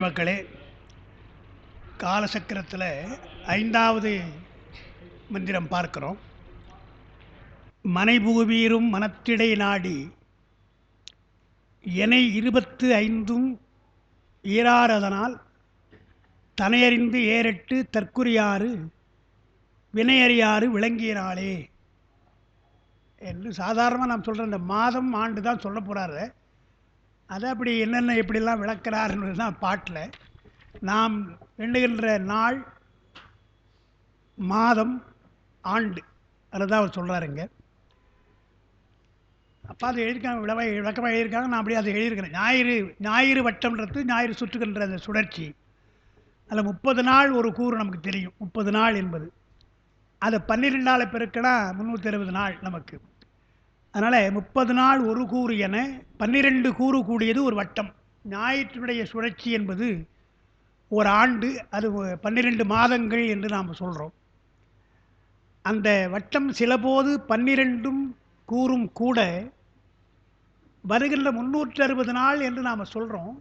மக்களே, காலசக்கரத்தில் 5வது மந்திரம் பார்க்கிறோம். மனைபுகுவீரும் மனத்திடை நாடி எனை 25 ஈராரதனால் தனையறிந்து ஏறெட்டு தற்குறியாறு வினையறியாறு விளங்கியனாலே என்று சாதாரணமாக நாம் சொல்கிற இந்த மாதம் ஆண்டு தான் சொல்ல போகிறாரு. அதை அப்படி என்னென்ன எப்படிலாம் விளக்கிறாருன்றது தான் பாட்டில். நாம் எண்ணுகின்ற நாள், மாதம், ஆண்டு அதுதான் அவர் சொல்கிறாருங்க. அப்போ அதை எழுதியிருக்காங்க, விளக்கமாக எழுதியிருக்காங்க. நான் அப்படியே அதை எழுதியிருக்கிறேன். ஞாயிறு வட்டம்ன்றது ஞாயிறு சுற்றுகின்ற அந்த சுழற்சி. அதில் 30 நாள் ஒரு கூறு நமக்கு தெரியும். 30 நாள் என்பது அதை 12 நாள் பெருக்கினா 360 நாள் நமக்கு. அதனால் 30 நாள் ஒரு கூறு என 12 கூறு கூடியது ஒரு வட்டம். ஞாயிற்றினுடைய சுழற்சி என்பது ஒரு ஆண்டு, அது 12 மாதங்கள் என்று நாம் சொல்கிறோம். அந்த வட்டம் சிலபோது 12 கூறும் கூட வருகின்ற 360 நாள் என்று நாம் சொல்கிறோம்.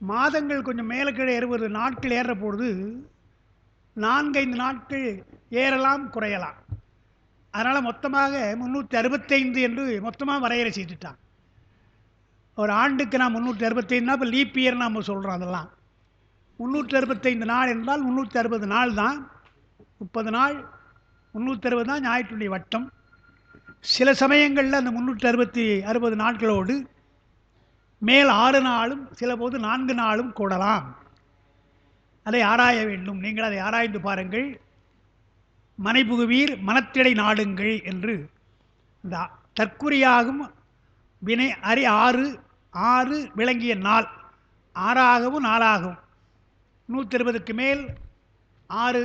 மாதங்கள் கொஞ்சம் மேலே கீழே 60 நாட்கள் ஏறுற பொழுது 4-5 நாட்கள் ஏறலாம், குறையலாம். அதனால் மொத்தமாக 365 என்று மொத்தமாக வரையறை செய்துட்டான். ஒரு ஆண்டுக்கு நான் 365 இப்போ லீப் இயர் நாம் சொல்கிறோம். அதெல்லாம் 365 நாள் என்றால் 360 நாள் தான். 30 நாள் 360 தான் ஞாயிற்றுடைய வட்டம். சில சமயங்களில் அந்த 360 நாட்களோடு மேல் 6 நாளும் சில போது 4 நாளும் கூடலாம். அதை ஆராய வேண்டும். நீங்கள் அதை ஆராய்ந்து பாருங்கள். மனைபுகுவீர் மனத்திடை நாடுங்கள் என்று இந்த தற்குறியாகும் வினை அறி 6 விளங்கிய நாள் 6ஆகவும் 4ஆகவும் 120க்கு மேல் 6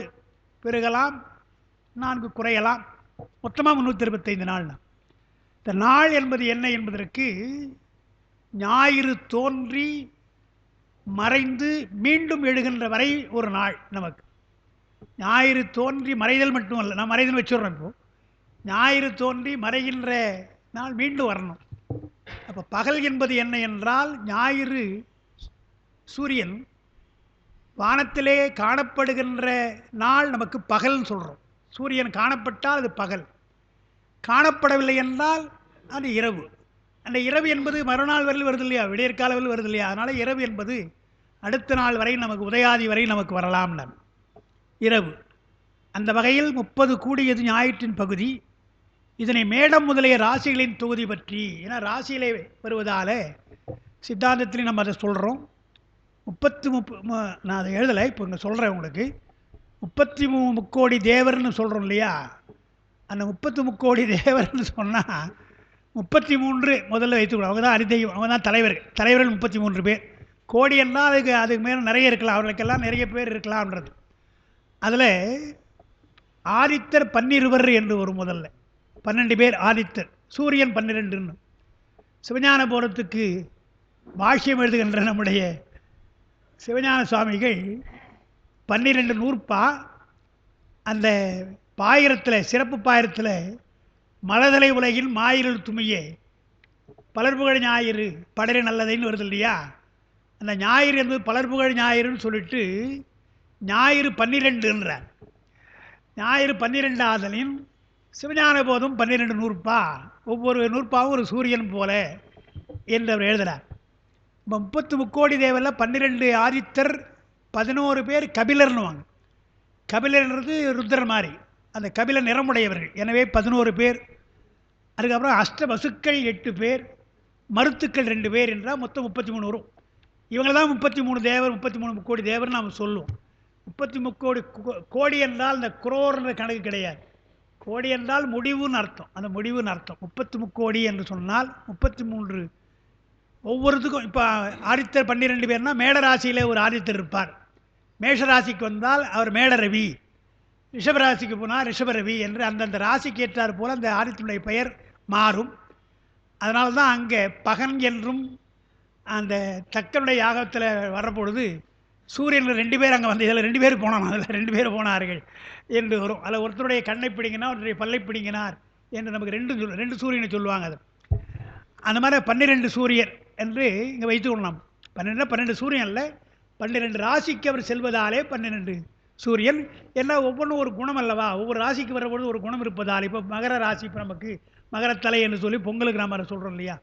பெருகலாம், 4 குறையலாம். மொத்தமாக 325 நாள். இந்த நாள் என்பது என்ன என்பதற்கு ஞாயிறு தோன்றி மறைந்து மீண்டும் எழுகின்ற வரை ஒரு நாள் நமக்கு. ஞாயிறு தோன்றி மறைதல் மட்டுமல்ல, நான் மறைதல் வச்சுடுறேன். இப்போது ஞாயிறு தோன்றி மறைகின்ற நாள் மீண்டும் வரணும். அப்போ பகல் என்பது என்ன என்றால், ஞாயிறு சூரியன் வானத்திலே காணப்படுகின்ற நாள் நமக்கு பகல்னு சொல்கிறோம். சூரியன் காணப்பட்டால் அது பகல், காணப்படவில்லை என்றால் அது இரவு. அந்த இரவு என்பது மறுநாள் வரையில் வருது இல்லையா, விடியற்கால வரையில் வருது இல்லையா. அதனால் இரவு என்பது அடுத்த நாள் வரை நமக்கு, உதயாதி வரை நமக்கு வரலாம் இரவு. அந்த வகையில் 30 கூடியது ஞாயிற்றின் பகுதி. இதனை மேடம் முதலிய ராசிகளின் தொகுதி பற்றி, ஏன்னா ராசியிலே வருவதால் சித்தாந்தத்திலையும் நம்ம அதை சொல்கிறோம். 30 நான் அதை எழுதலை, இப்போ இங்கே சொல்கிறேன் உங்களுக்கு. 33 முக்கோடி தேவர்னு சொல்கிறோம் இல்லையா. அந்த 30 முக்கோடி தேவர்னு சொன்னால் 33 முதல்ல வைத்துக்கணும். அவங்க தான் அதிதெய்வம், அவங்க தான் தலைவர்கள் 33 பேர். கோடி என்றால் அதுக்கு மேலே நிறைய இருக்கலாம், அவர்களுக்கெல்லாம் நிறைய பேர் இருக்கலாம்ன்றது. அதில் ஆதித்தர் 12 என்று ஒரு முதல்ல 12 பேர் ஆதித்தர். சூரியன் 12ன்னு. சிவஞான போரத்துக்கு பாஷ்யம் எழுதுகின்ற நம்முடைய சிவஞான சுவாமிகள் 12 நூற்பா. அந்த பாயிரத்தில், சிறப்பு பாயிரத்தில் மலதலை உலகில் மாயிரல் துமியே பலர்புகழ் ஞாயிறு படரை நல்லதைன்னு வருது இல்லையா. அந்த ஞாயிறு என்பது பலர்புகழ் ஞாயிறுன்னு சொல்லிட்டு ஞாயிறு 12ன்றார். ஞாயிறு 12 ஆதலின் சிவஞான போதும் 12 நூற்பா, ஒவ்வொரு நூற்பாவும் ஒரு சூரியன் போல என்று அவர் எழுதுகிறார். இப்போ 30 முக்கோடி தேவரில் 12 ஆதித்தர், 11 பேர் கபிலர்னுவாங்க. கபிலர்ன்றது ருத்ரர் மாதிரி, அந்த கபில நிறமுடையவர்கள். எனவே 11 பேர். அதுக்கப்புறம் அஷ்ட வசுக்கள் 8 பேர், மருத்துக்கள் 2 பேர் என்றால் மொத்தம் 33 வரும். இவங்க தான் 33 தேவர், 33 முக்கோடி தேவர் நாம் சொல்லுவோம். 33 கோடி என்றால் இந்த குரோர்ன்ற கணக்கு கிடையாது. கோடி என்றால் முடிவுன்னு அர்த்தம். அந்த முடிவுன்னு அர்த்தம். 30 முக்கோடி என்று சொன்னால் 33 ஒவ்வொருத்துக்கும். இப்போ ஆதித்தர் 12 பேர்னா மேடராசியில் ஒரு ஆதித்தர் இருப்பார். மேஷராசிக்கு வந்தால் அவர் மேடரவி, ரிஷபராசிக்கு போனால் ரிஷபரவி என்று அந்தந்த ராசிக்கு ஏற்றார் போல் அந்த ஆதித்தனுடைய பெயர் மாறும். அதனால தான் அங்கே பகன் என்றும் அந்த தக்கனுடைய யாகத்தில் வர்றபொழுது சூரியனில் 2 பேர் அங்கே வந்து, இதில் 2 பேர் போனான், அதில் 2 பேர் போனார்கள் என்று வரும். அதில் ஒருத்தருடைய கண்ணை பிடிங்கினார், ஒருத்தருடைய பல்லை பிடிங்கினார் என்று நமக்கு 2 சூரியனை சொல்லுவாங்க. அது அந்த மாதிரி 12 சூரியர் என்று இங்கே வைத்துக்கொள்ளலாம். 12 சூரியன் அல்ல, 12 ராசிக்கு அவர் செல்வதாலே 12 சூரியன். ஏன்னா ஒவ்வொன்றும் ஒரு குணம் அல்லவா, ஒவ்வொரு ராசிக்கு வரும்பொழுது ஒரு குணம் இருப்பதால். இப்போ மகர ராசி, இப்போ நமக்கு மகரத்தலை என்று சொல்லி பொங்கலுக்கு நாம் அதை சொல்கிறோம் இல்லையா,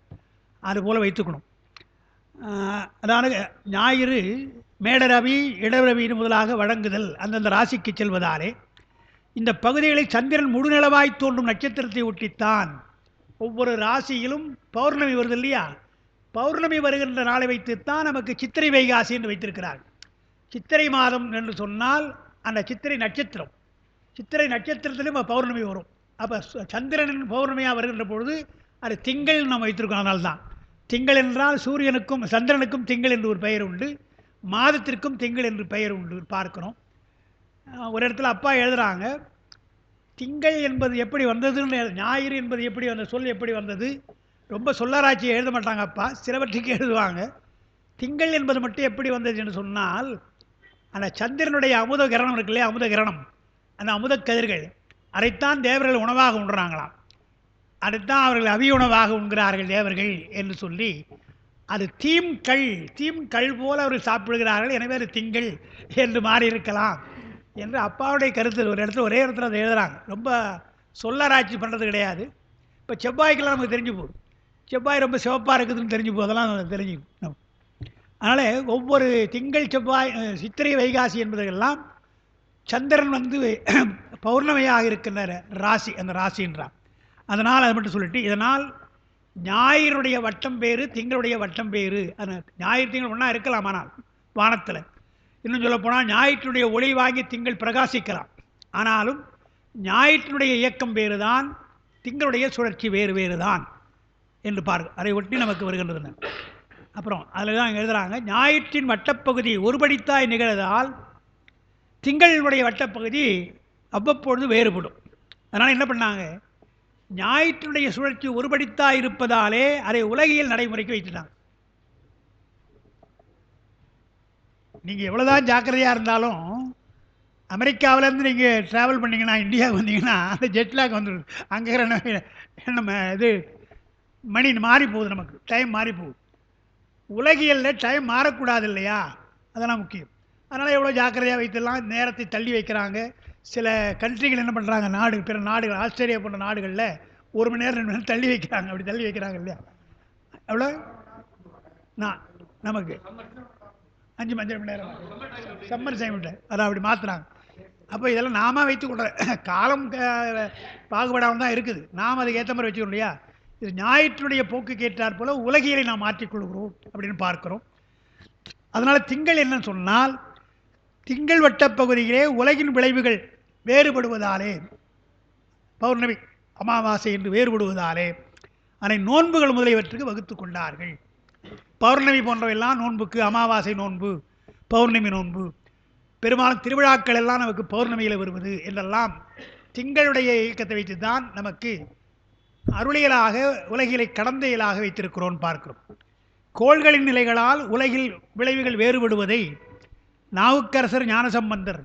அதுபோல் வைத்துக்கணும். அதாவது ஞாயிறு மேடரவி இடரவியின் முதலாக வழங்குதல் அந்தந்த ராசிக்கு செல்வதாலே இந்த பகுதிகளை சந்திரன் முழுநிலவாய் தோன்றும் நட்சத்திரத்தை ஒட்டித்தான் ஒவ்வொரு ராசியிலும் பௌர்ணமி வருது இல்லையா, பௌர்ணமி வருகின்ற நாளை வைத்துத்தான் நமக்கு சித்திரை வைகாசி என்று வைத்திருக்கிறார். சித்திரை மாதம் என்று சொன்னால் அந்த சித்திரை நட்சத்திரம், சித்திரை நட்சத்திரத்திலும் பௌர்ணமி வரும். அப்போ சந்திரனின் பௌர்ணமியாக வருகின்ற பொழுது அது திங்கள் நாம் வைத்திருக்கோம். அதனால்தான் திங்கள் என்றால் சூரியனுக்கும் சந்திரனுக்கும் திங்கள் என்று ஒரு பெயர் உண்டு, மாதத்திற்கும் திங்கள் என்று பெயர் உண்டு பார்க்கிறோம். ஒரு இடத்துல அப்பா எழுதுகிறாங்க, திங்கள் என்பது எப்படி வந்ததுன்னு, ஞாயிறு என்பது எப்படி வந்த சொல் எப்படி வந்தது, ரொம்ப சொல்லராட்சியை எழுத மாட்டாங்க அப்பா, சிலவற்றுக்கு எழுதுவாங்க. திங்கள் என்பது மட்டும் எப்படி வந்தது என்று சொன்னால், அந்த சந்திரனுடைய அமுத கிரணம் இருக்கு இல்லையா, அமுத கிரணம், அந்த அமுத கதிர்கள் அதைத்தான் தேவர்கள் உணவாக உண்றாங்களாம், அதைத்தான் அவர்கள் அவியுணவாக உண்கிறார்கள் தேவர்கள் என்று சொல்லி, அது தீம்கள் போல அவர்கள் சாப்பிடுகிறார்கள், எனவே அது திங்கள் என்று மாறி இருக்கலாம் என்று அப்பாவுடைய கருத்து. ஒரு இடத்துல ஒரே இடத்துல அதை எழுதுகிறாங்க, ரொம்ப சொல்லராட்சி பண்ணுறது கிடையாது. இப்போ செவ்வாய்க்கெல்லாம் நமக்கு தெரிஞ்சு போகுது, செவ்வாய் ரொம்ப சிவப்பாக இருக்குதுன்னு தெரிஞ்சு போகுது, அதெல்லாம் தெரிஞ்சுக்கும். அதனால் ஒவ்வொரு திங்கள் செவ்வாய் சித்திரை வைகாசி என்பதெல்லாம் சந்திரன் பௌர்ணமியாக இருக்கின்ற ராசி, அந்த ராசின்றான். அதனால் அதை மட்டும் சொல்லிட்டு, இதனால் ஞாயிறுடைய வட்டம் வேறு திங்களுடைய வட்டம் வேறு. அந்த ஞாயிறு திங்கள் ஒன்றா இருக்கலாம், ஆனால் வானத்தில் இன்னும் சொல்லப்போனால் ஞாயிற்றுடைய ஒளி வாங்கி திங்கள் பிரகாசிக்கலாம், ஆனாலும் ஞாயிற்றுடைய இயக்கம் வேறு தான், திங்களுடைய சுழற்சி வேறு வேறு தான் என்று பாருங்கள். அதை ஒட்டி நமக்கு வருகின்றது. அப்புறம் அதில் தான் எழுதுகிறாங்க, ஞாயிற்றின் வட்டப்பகுதி ஒருபடித்தாய் நிகழ்ந்தால் திங்களுடைய வட்டப்பகுதி அவ்வப்பொழுது வேறுபடும். அதனால் என்ன பண்ணாங்க, ஞாயிற்றுடைய சுழற்சி ஒருபடித்தாய் இருப்பதாலே அதை உலகியல் நடைமுறைக்கு வைத்துட்டாங்க. நீங்கள் எவ்வளோதான் ஜாக்கிரதையாக இருந்தாலும் அமெரிக்காவிலேருந்து நீங்கள் ட்ராவல் பண்ணிங்கன்னா, இந்தியாவுக்கு வந்தீங்கன்னா அந்த ஜெட்லாக் வந்துடுது. அங்கே நம்ம இது மணி மாறி போகுது, நமக்கு டைம் மாறி போகுது. உலகியலில் டைம் மாறக்கூடாது இல்லையா, அதெல்லாம் முக்கியம். அதனால் எவ்வளோ ஜாக்கிரதையாக வைத்துடலாம், நேரத்தை தள்ளி வைக்கிறாங்க. சில கண்ட்ரிகள் என்ன பண்ணுறாங்க, பிற நாடுகள், ஆஸ்திரேலியா போன்ற நாடுகளில் 1 மணி நேரம் 2 மணி நேரம் தள்ளி வைக்கிறாங்க. அப்படி தள்ளி வைக்கிறாங்க இல்லையா, எவ்வளோ நமக்கு 5 மணி நேரம் சம்மர் டைம்கிட்ட அதை அப்படி மாற்றுறாங்க. அப்போ இதெல்லாம் நாம வைத்துக்கொள்ள காலம் பாகுபடாமல் தான் இருக்குது, நாம் அதுக்கு ஏற்ற மாதிரி வச்சுக்கணும் இல்லையா. இது ஞாயிற்றுடைய போக்கு ஏற்றாற் போல உலகியலை நாம் மாற்றிக்கொள்கிறோம் அப்படின்னு பார்க்கிறோம். அதனால் திங்கள் என்னன்னு சொன்னால், திங்கள் வட்டப்பகுதியிலே உலகின் விளைவுகள் வேறுபடுவதாலே, பௌர்ணமி அமாவாசை என்று வேறுபடுவதாலே அதை நோன்புகள் முதலியவற்றுக்கு வகுத்து கொண்டார்கள். பௌர்ணமி போன்றவையெல்லாம் நோன்புக்கு, அமாவாசை நோன்பு, பௌர்ணமி நோன்பு, பெரும்பாலும் திருவிழாக்கள் எல்லாம் நமக்கு பௌர்ணமியில் வருவது என்றெல்லாம் திங்களுடைய இயக்கத்தை வைத்து தான் நமக்கு அருளியலாக உலகிலை கடந்த இயலாக வைத்திருக்கிறோம் பார்க்கிறோம். கோள்களின் நிலைகளால் உலகில் விளைவுகள் வேறுபடுவதை நாவுக்கரசர் ஞானசம்பந்தர்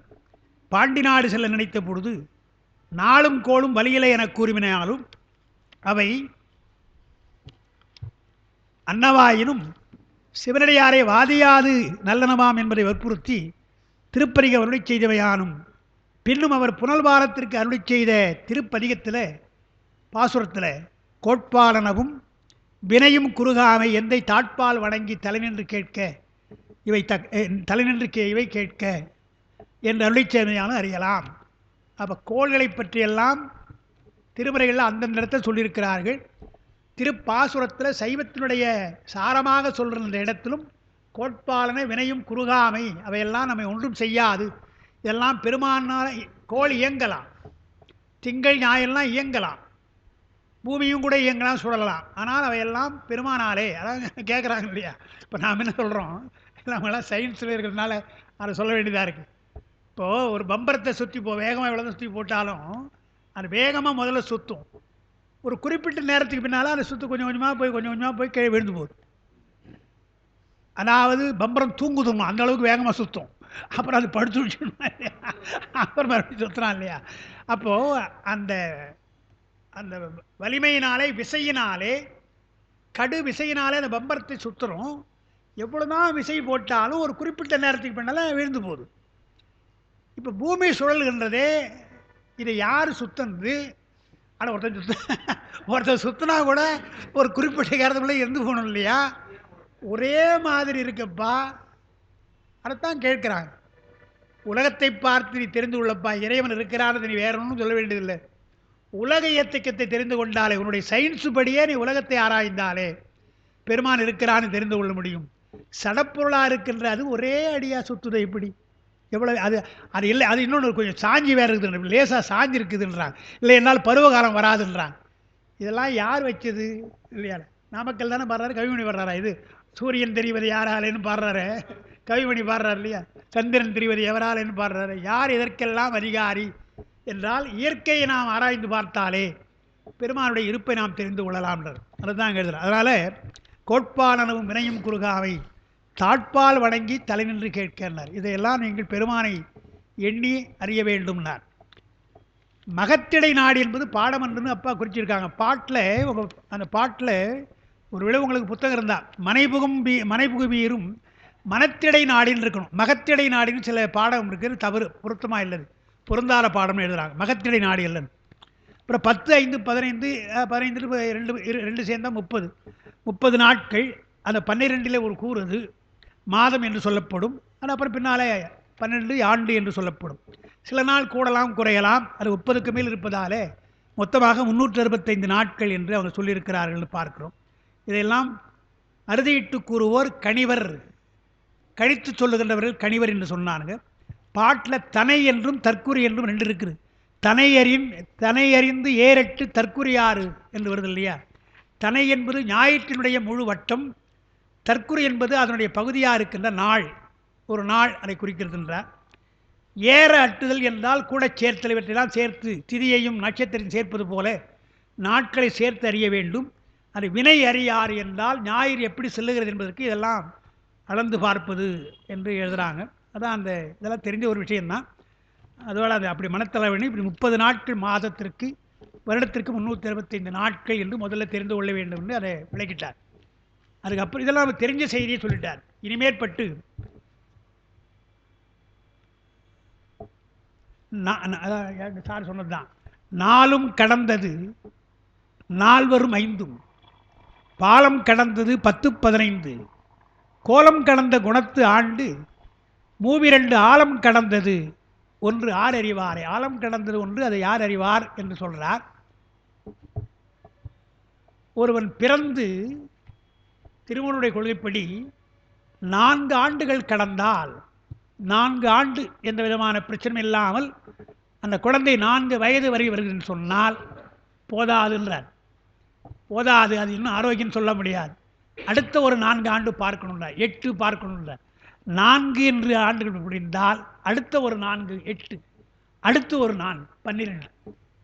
பாண்டி நாடு செல்ல நினைத்த பொழுது நாளும் கோளும் வலியிலை என கூறினாலும் அவை அன்னவாயினும் சிவனடியாரை வாதியாது நல்லனமாம் என்பதை வற்புறுத்தி திருப்பதிக அருளி செய்தவையானும், பின்னும் அவர் புனல்வாரத்திற்கு அருளி செய்த திருப்பதிகத்தில் பாசுரத்தில் கோட்பாலனவும் வினையும் குறுகாமை எந்தை தாட்பால் வணங்கி தலைநின்று கேட்க இவை இவை கேட்க என்று அருளி செய்தவையானும் அறியலாம். அப்போ கோள்களை பற்றியெல்லாம் திருமுறைகளில் அந்தந்த இடத்தில் சொல்லியிருக்கிறார்கள். திருப்பாசுரத்தில் சைவத்தினுடைய சாரமாக சொல்கிற இடத்திலும் கோட்பாலன வினையும் குறுகாமை அவையெல்லாம் நம்ம ஒன்றும் செய்யாது, இதெல்லாம் பெருமானால் கோள் இயங்கலாம், திங்கள் ஞாயிறெல்லாம் இயங்கலாம், பூமியும் கூட இயங்கலாம் சுழலாம், ஆனால் அவையெல்லாம் பெருமானாலே. அதான் கேட்குறாங்க இல்லையா. இப்போ நாம் என்ன சொல்கிறோம், நம்மளாம் சயின்ஸில் இருக்கிறதுனால அதை சொல்ல வேண்டியதாக இருக்குது. இப்போது ஒரு பம்பரத்தை சுற்றி வேகமாக எவ்வளோ சுற்றி போட்டாலும் அது வேகமாக முதல்ல சுற்றும், ஒரு குறிப்பிட்ட நேரத்துக்கு பின்னால் அந்த சுற்று கொஞ்சம் கொஞ்சமாக போய் கீழே விழுந்து போகுது. அதாவது பம்பரம் தூங்குதுமா, அந்த அளவுக்கு வேகமாக சுற்றும், அப்புறம் அது படுத்து விட்டுணும், அப்புறம் மறுபடியும் சுற்றுறான் இல்லையா. அப்போது அந்த அந்த வலிமையினாலே விசையினாலே கடு விசையினாலே அந்த பம்பரத்தை சுற்றுறோம், எவ்வளோதான் விசை போட்டாலும் ஒரு குறிப்பிட்ட நேரத்துக்கு பின்னால் விழுந்து போகுது. இப்போ பூமி சுழல்கின்றதே, இதை யார் சுத்தந்து? ஆனால் ஒருத்தர் சுத்தினா கூட ஒரு குறிப்பிட்ட காலத்துக்குள்ளே இருந்து போகணும் இல்லையா? ஒரே மாதிரி இருக்கப்பா. அதைத்தான் கேட்குறாங்க. உலகத்தை பார்த்து நீ தெரிந்து கொள்ளப்பா, இறைவன் இருக்கிறான்னு நீ வேற ஒன்றும் சொல்ல வேண்டியதில்லை. உலக இயக்கத்தை தெரிந்து கொண்டாலே, உன்னுடைய சயின்ஸு படியே நீ உலகத்தை ஆராய்ந்தாலே பெருமான் இருக்கிறான்னு தெரிந்து கொள்ள முடியும். சடப்பொருளாக இருக்கின்ற அது ஒரே அடியாக சுத்துதை இப்படி எவ்வளோ அது அது இல்லை. அது இன்னொன்று கொஞ்சம் சாஞ்சி வேறு இருக்குது, லேசாக சாஞ்சி இருக்குதுன்றாங்க. இல்லை என்னால் பருவகாலம் வராதுன்றாங்க. இதெல்லாம் யார் வச்சது இல்லையா? நாமக்கல் தானே பாடுறாரு, கவிமணி பாடுறாரா? இது சூரியன் தெரிவது யாராலேன்னு பாடுறாரு, கவிமணி பாடுறாரு இல்லையா? சந்திரன் தெரிவது எவராலேன்னு பாடுறாரு. யார் இதற்கெல்லாம் அதிகாரி என்றால் இயற்கையை நாம் ஆராய்ந்து பார்த்தாலே பெருமானுடைய இருப்பை நாம் தெரிந்து கொள்ளலாம்ன்றது. அதுதான் எழுதுறார். அதனால் கோட்பாலனவும் வினையும் குறுகாவை தாட்பால் வணங்கி தலை நின்று கேட்கிறார். இதையெல்லாம் நீங்கள் பெருமானை எண்ணி அறிய வேண்டும்னார். மகத்திடை நாடு என்பது பாடம் என்று அப்பா குறிச்சிருக்காங்க. பாட்டில் அந்த பாட்டில் ஒரு விட உங்களுக்கு புத்தகம் இருந்தால் மனைபுகுபீரும் மனத்திடை நாடின்னு இருக்கணும். மகத்திடை நாடின்னு சில பாடம் இருக்குது, தவறு, பொருத்தமாக இல்லது, பொருந்தாத பாடம்னு எழுதுகிறாங்க. மகத்திடை நாடு இல்லைன்னு. அப்புறம் 10, 5, 15 2 சேர்ந்தால் 30 நாட்கள். அந்த 12 ஒரு கூறுது மாதம் என்று சொல்லப்படும். அது அப்புறம் பின்னாலே 12 ஆண்டு என்று சொல்லப்படும். சில நாள் கூடலாம் குறையலாம். அது 30க்கு மேல் இருப்பதாலே மொத்தமாக 365 நாட்கள் என்று அவங்க சொல்லியிருக்கிறார்கள் பார்க்கிறோம். இதையெல்லாம் அறுதியிட்டு கூறுவோர் கணிவர், கணித்து சொல்லுகின்றவர்கள் கணிவர் என்று சொன்னாங்க. பாட்டில் தனை என்றும் தற்குறி என்றும் 2 இருக்குது. தனை அறிந்து ஏறெட்டு தற்குறியாறு என்று வருது இல்லையா? தனை என்பது ஞாயிற்றினுடைய முழு வட்டம், தற்குறி என்பது அதனுடைய பகுதியாக இருக்கின்ற நாள், ஒரு நாள் அதை குறிக்கிறதுன்றார். ஏற அட்டுதல் என்றால் கூட சேர்த்தல், இவற்றையெல்லாம் சேர்த்து திதியையும் நட்சத்திரம் சேர்ப்பது போல நாட்களை சேர்த்து அறிய வேண்டும். அது வினை அறியாறு என்றால் ஞாயிறு எப்படி செல்லுகிறது என்பதற்கு இதெல்லாம் அளந்து பார்ப்பது என்று எழுதுகிறாங்க. அதான் அந்த இதெல்லாம் தெரிஞ்ச ஒரு விஷயந்தான். அதோடு அது அப்படி மனத்தளவணி இப்படி 30 நாட்கள் மாதத்திற்கு, வருடத்திற்கு 365 நாட்கள் என்று முதல்ல தெரிந்து கொள்ள வேண்டும் என்று அதை விளக்கிட்டார். அதுக்கப்புறம் இதெல்லாம் தெரிஞ்ச செய்தியை சொல்லிட்டார். இனிமேற்பட்டு சார் சொன்னதுதான், நாளும் கடந்தது 4 5, பாலம் கடந்தது 10 15, கோலம் கடந்த குணத்து ஆண்டு 32 ஆலம் கடந்தது 1 ஆர் அறிவாரே. ஆலம் கடந்தது 1, அதை யார் அறிவார் என்று சொல்றார். ஒருவன் பிறந்து திருமூலருடைய கொள்கைப்படி 4 ஆண்டுகள் கடந்தால், 4 ஆண்டு எந்த விதமான பிரச்சனை இல்லாமல் அந்த குழந்தை 4 வயது வரை வருகிறது சொன்னால் போதாதுன்றார். போதாது, அது இன்னும் ஆரோக்கியம் சொல்ல முடியாது. அடுத்த ஒரு 4 ஆண்டு பார்க்கணுன்றார், 8 பார்க்கணுன்றார். 4 என்று ஆண்டுகள் முடிந்தால் அடுத்த ஒரு 4 8, அடுத்து ஒரு 4 12,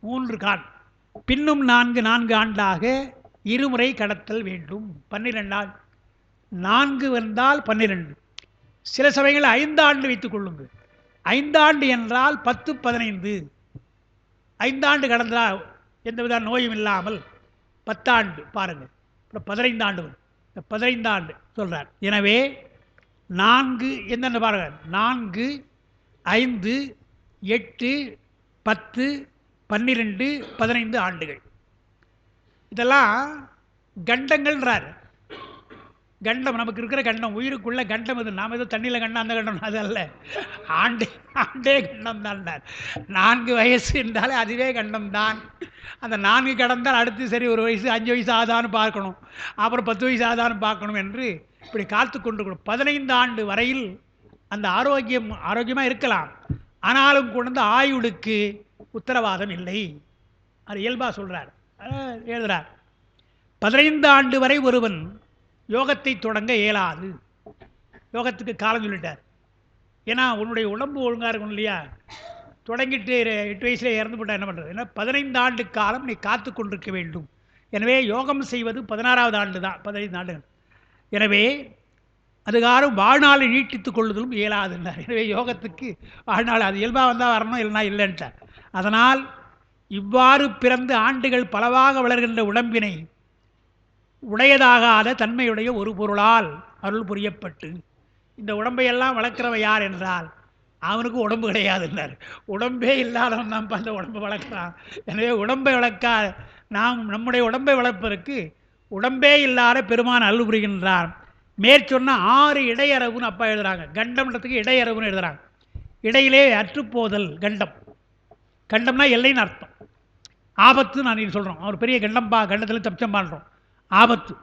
3 கால், பின்னும் 4 ஆண்டாக 2 முறை கடத்தல் வேண்டும். 12 ஆண்டு, 4 வந்தால் 12. சில சமயங்கள் 5 ஆண்டு வைத்துக் கொள்ளுங்கள். 5 ஆண்டு என்றால் 10 15, 5 ஆண்டு கடந்தால் எந்தவித நோயும் இல்லாமல் 10 ஆண்டு பாருங்கள். அப்புறம் 15 ஆண்டு, 15 ஆண்டு சொல்கிறார். எனவே 4 என்னென்ன பாருங்கள், 4 5 8 10 12 15 ஆண்டுகள். இதெல்லாம் கண்டங்கள்ன்றார். கண்டம் நமக்கு இருக்கிற கண்டம், உயிருக்குள்ள கண்டம் இது. நாம் ஏதோ தண்ணியில் கண்டம் அந்த கண்டம் அது அல்ல, ஆண்டே கண்டம் தான். 4 வயசு என்றாலே அதுவே கண்டம் தான். அந்த 4 கடந்தால் அடுத்து சரி 1 வயசு 5 வயசு ஆதான்னு பார்க்கணும், அப்புறம் 10 வயசு ஆதான்னு பார்க்கணும் என்று இப்படி காத்து கொண்டு 15 ஆண்டு வரையில் அந்த ஆரோக்கியமாக இருக்கலாம். ஆனாலும் கொண்டு ஆயுளுக்கு உத்தரவாதம் இல்லை. அது இயல்பாக சொல்கிறார், எழுதுகிறார். 15 ஆண்டு வரை ஒருவன் யோகத்தை தொடங்க இயலாது. யோகத்துக்கு காலம் சொல்லிட்டார். ஏன்னா உன்னுடைய உடம்பு ஒழுங்காக இருக்கணும் இல்லையா? தொடங்கிட்டு 8 வயசுல இறந்து போட்டால் என்ன பண்ணுறது? ஏன்னா 15 ஆண்டு காலம் நீ காத்து கொண்டிருக்க வேண்டும். எனவே யோகம் செய்வது 16வது ஆண்டு தான், 15 ஆண்டுகள். எனவே அதுகாரம் வாழ்நாளை நீட்டித்துக் கொள்ளுதலும் இயலாதுன்றார். எனவே யோகத்துக்கு வாழ்நாள் அது இயல்பாக வந்தால் வரணும், இல்லைனா இல்லைன்ட்டார். அதனால் இவ்வாறு பிறந்து ஆண்டுகள் பலவாக வளர்கின்ற உடம்பினை உடையதாகாத தன்மையுடைய ஒரு பொருளால் அருள் புரியப்பட்டு. இந்த உடம்பையெல்லாம் வளர்க்குறவன் யார் என்றால் அவனுக்கு உடம்பு கிடையாதுன்னார். உடம்பே இல்லாதவன் தான் அந்த உடம்பை வளர்க்குறான். எனவே உடம்பை வளர்க்க நாம் நம்முடைய உடம்பை வளர்ப்பதற்கு உடம்பே இல்லாத பெருமான் அருள் புரிகின்றான். மேற்சொன்ன 6 இடையறவுன்னு அப்பா எழுதுகிறாங்க. கண்டம்ன்றதுக்கு இடையறவுன்னு எழுதுகிறாங்க. இடையிலே அற்றுப்போதல் கண்டம். கண்டம்னா எல்லைன்னு அர்த்தம். ஆபத்து நான் இது சொல்கிறோம். அவர் பெரிய கண்டம்பா, கண்டத்தில் தப்சம் பண்ணுறோம். ஆபத்து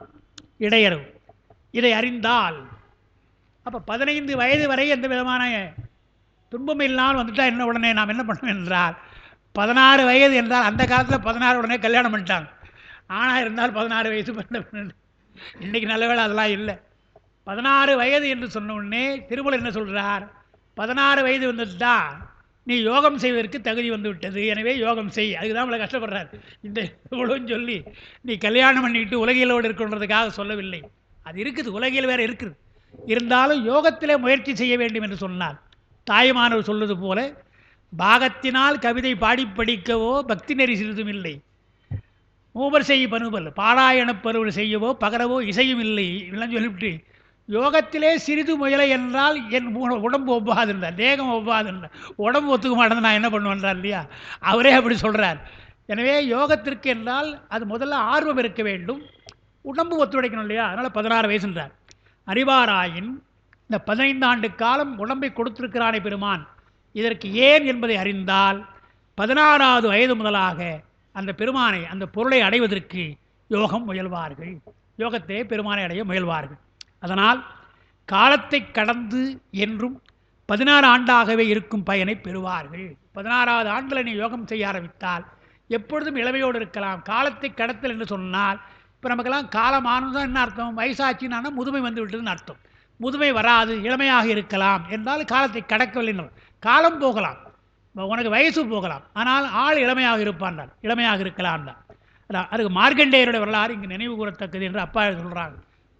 இடையறவு. இதை அறிந்தால் அப்போ 15 வயது வரை எந்த விதமான துன்பம் இல்லாமல் வந்துட்டால் என்ன உடனே நாம் என்ன பண்ணோம் என்றால் 16 வயது என்றால் அந்த காலத்தில் 16 உடனே கல்யாணம் பண்ணிட்டாங்க. ஆனால் இருந்தால் 16 வயசு பண்ண. இன்றைக்கி நல்ல வேலை அதெல்லாம் இல்லை. 16 வயது என்று சொன்ன உடனே திருமூலர் என்ன சொல்கிறார்? 16 வயது வந்துட்டா நீ யோகம் செய்வதற்கு தகுதி வந்து விட்டது, எனவே யோகம் செய். அதுக்கு தான் இவ்வளோ கஷ்டப்படுறார். இந்த இவ்வளோன்னு சொல்லி நீ கல்யாணம் பண்ணிட்டு உலகியலோடு இருக்கின்றதுக்காக சொல்லவில்லை. அது இருக்குது, உலகியல் வேறு இருக்குது. இருந்தாலும் யோகத்திலே முயற்சி செய்ய வேண்டும் என்று சொன்னார். தாய்மானவர் சொல்வது போல பாகத்தினால் கவிதை பாடி படிக்கவோ பக்தி நெறி சிறிதும் இல்லை, மூவர் செய் பனுபல் பாராயணப் பருவல் செய்யவோ பகரவோ இசையும் இல்லை எல்லாம் சொல்லிவிட்டு யோகத்திலே சிறிது முயலை என்றால் என் உடம்பு ஒவ்வாதுன்றார், தேகம் ஒவ்வாதுன்றார். உடம்பு ஒத்துக்க மாட்டேன் நான் என்ன பண்ணுவேன்றார் இல்லையா? அவரே அப்படி சொல்கிறார். எனவே யோகத்திற்கு என்றால் அது முதல்ல ஆர்வம் இருக்க வேண்டும், உடம்பு ஒத்துழைக்கணும் இல்லையா? அதனால் 16 வயசுன்றார். அறிவாராயின் இந்த 15 ஆண்டு காலம் உடம்பை கொடுத்திருக்கிறானே பெருமான், இதற்கு ஏன் என்பதை அறிந்தால் 16வது வயது முதலாக அந்த பெருமானை, அந்த பொருளை அடைவதற்கு யோகம் முயல்வார்கள். யோகத்தை பெருமானை அடைய முயல்வார்கள். அதனால் காலத்தை கடந்து என்றும் 16 ஆண்டாகவே இருக்கும் பயனை பெறுவார்கள். 16வது ஆண்டில் நீ யோகம் செய்ய ஆரம்பித்தால் எப்பொழுதும் இளமையோடு இருக்கலாம். காலத்தை கடத்தல் என்று சொன்னால் இப்போ நமக்கெல்லாம் காலமானதுதான் என்ன அர்த்தம்? வயசாச்சின்னா முதுமை வந்து விட்டதுன்னு அர்த்தம். முதுமை வராது, இளமையாக இருக்கலாம் என்றால் காலத்தை கடக்கவில்லை. காலம் போகலாம், உனக்கு வயசு போகலாம், ஆனால் ஆள் இளமையாக இருப்பான், இளமையாக இருக்கலாம் தான். அதுக்கு மார்க்கண்டேயருடைய வரலாறு இங்கு நினைவு கூறத்தக்கது என்று அப்பா சொல்கிறாங்க.